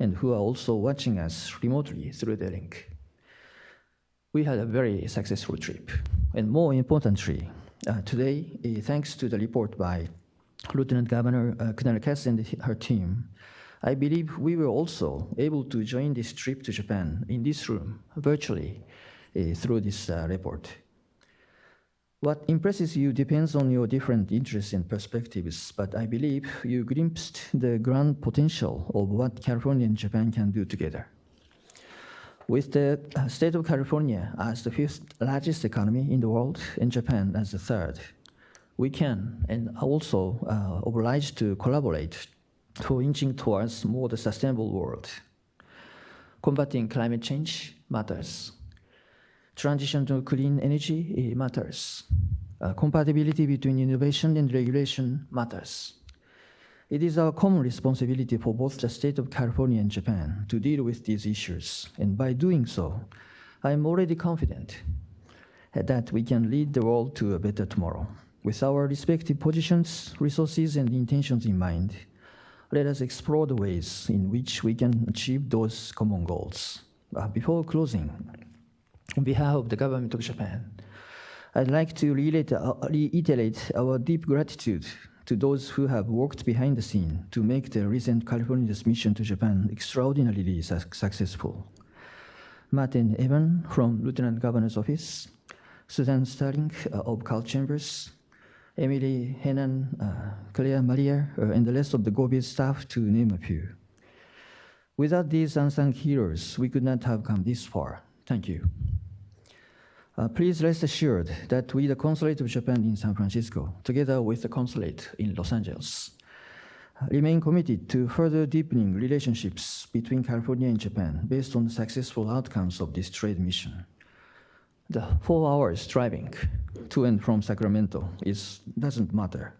and who are also watching us remotely through the link. We had a very successful trip. And more importantly, today, thanks to the report by Lieutenant Governor Kounalakis and her team, I believe we were also able to join this trip to Japan in this room virtually through this report. What impresses you depends on your different interests and perspectives, but I believe you glimpsed the grand potential of what California and Japan can do together. With the state of California as the 5th largest economy in the world and Japan as the 3rd, we can and are also obliged to collaborate for inching towards more the sustainable world. Combating climate change matters. Transition to clean energy matters. Compatibility between innovation and regulation matters. It is our common responsibility for both the state of California and Japan to deal with these issues, and by doing so, I am already confident that we can lead the world to a better tomorrow. With our respective positions, resources, and intentions in mind, let us explore the ways in which we can achieve those common goals. Before closing, on behalf of the government of Japan, I'd like to reiterate our deep gratitude to those who have worked behind the scene to make the recent California's mission to Japan extraordinarily successful. Martin Evan from Lieutenant Governor's Office, Susan Sterling of Carl Chambers, Emily Henan, Claire Maria, and the rest of the GO-Biz staff, to name a few. Without these unsung heroes, we could not have come this far. Thank you. Please rest assured that we, the Consulate of Japan in San Francisco, together with the Consulate in Los Angeles, remain committed to further deepening relationships between California and Japan based on the successful outcomes of this trade mission. The 4 hours driving to and from Sacramento doesn't matter.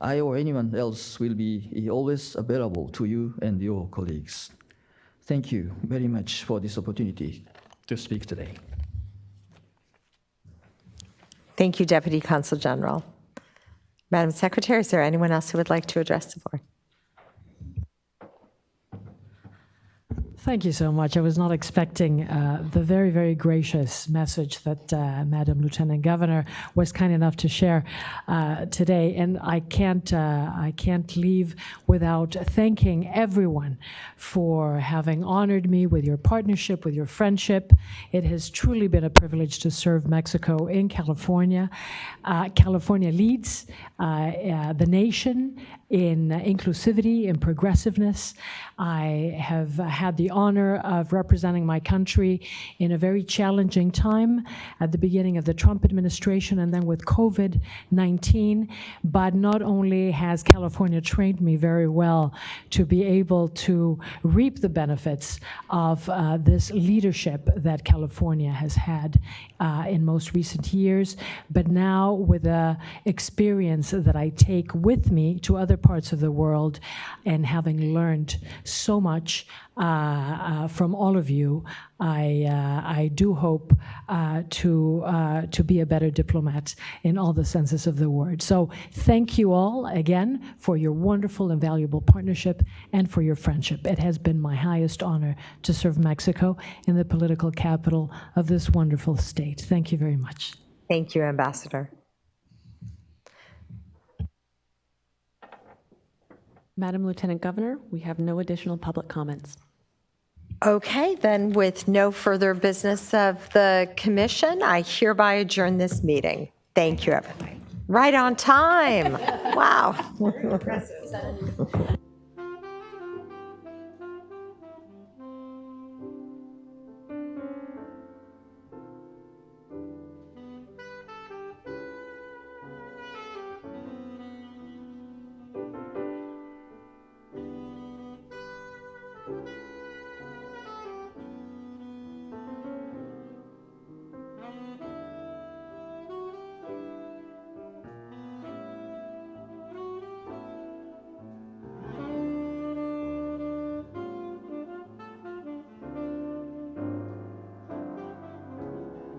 I or anyone else will be always available to you and your colleagues. Thank you very much for this opportunity to speak today. Thank you, Deputy Consul General. Madam Secretary, is there anyone else who would like to address the board? Thank you so much. I was not expecting the very, very gracious message that Madam Lieutenant Governor was kind enough to share today, and I can't leave without thanking everyone for having honored me with your partnership, with your friendship. It has truly been a privilege to serve Mexico in California. California leads the nation in inclusivity and progressiveness. I have had the honor of representing my country in a very challenging time at the beginning of the Trump administration and then with COVID-19. But not only has California trained me very well to be able to reap the benefits of this leadership that California has had in most recent years, but now with the experience that I take with me to other parts of the world, and having learned so much from all of you, I do hope to be a better diplomat in all the senses of the word. So thank you all again for your wonderful and valuable partnership and for your friendship. It has been my highest honor to serve Mexico in the political capital of this wonderful state. Thank you very much. Thank you, Ambassador. Madam Lieutenant Governor, we have no additional public comments. Okay, then with no further business of the commission, I hereby adjourn this meeting. Thank you, everybody. Right on time. Wow.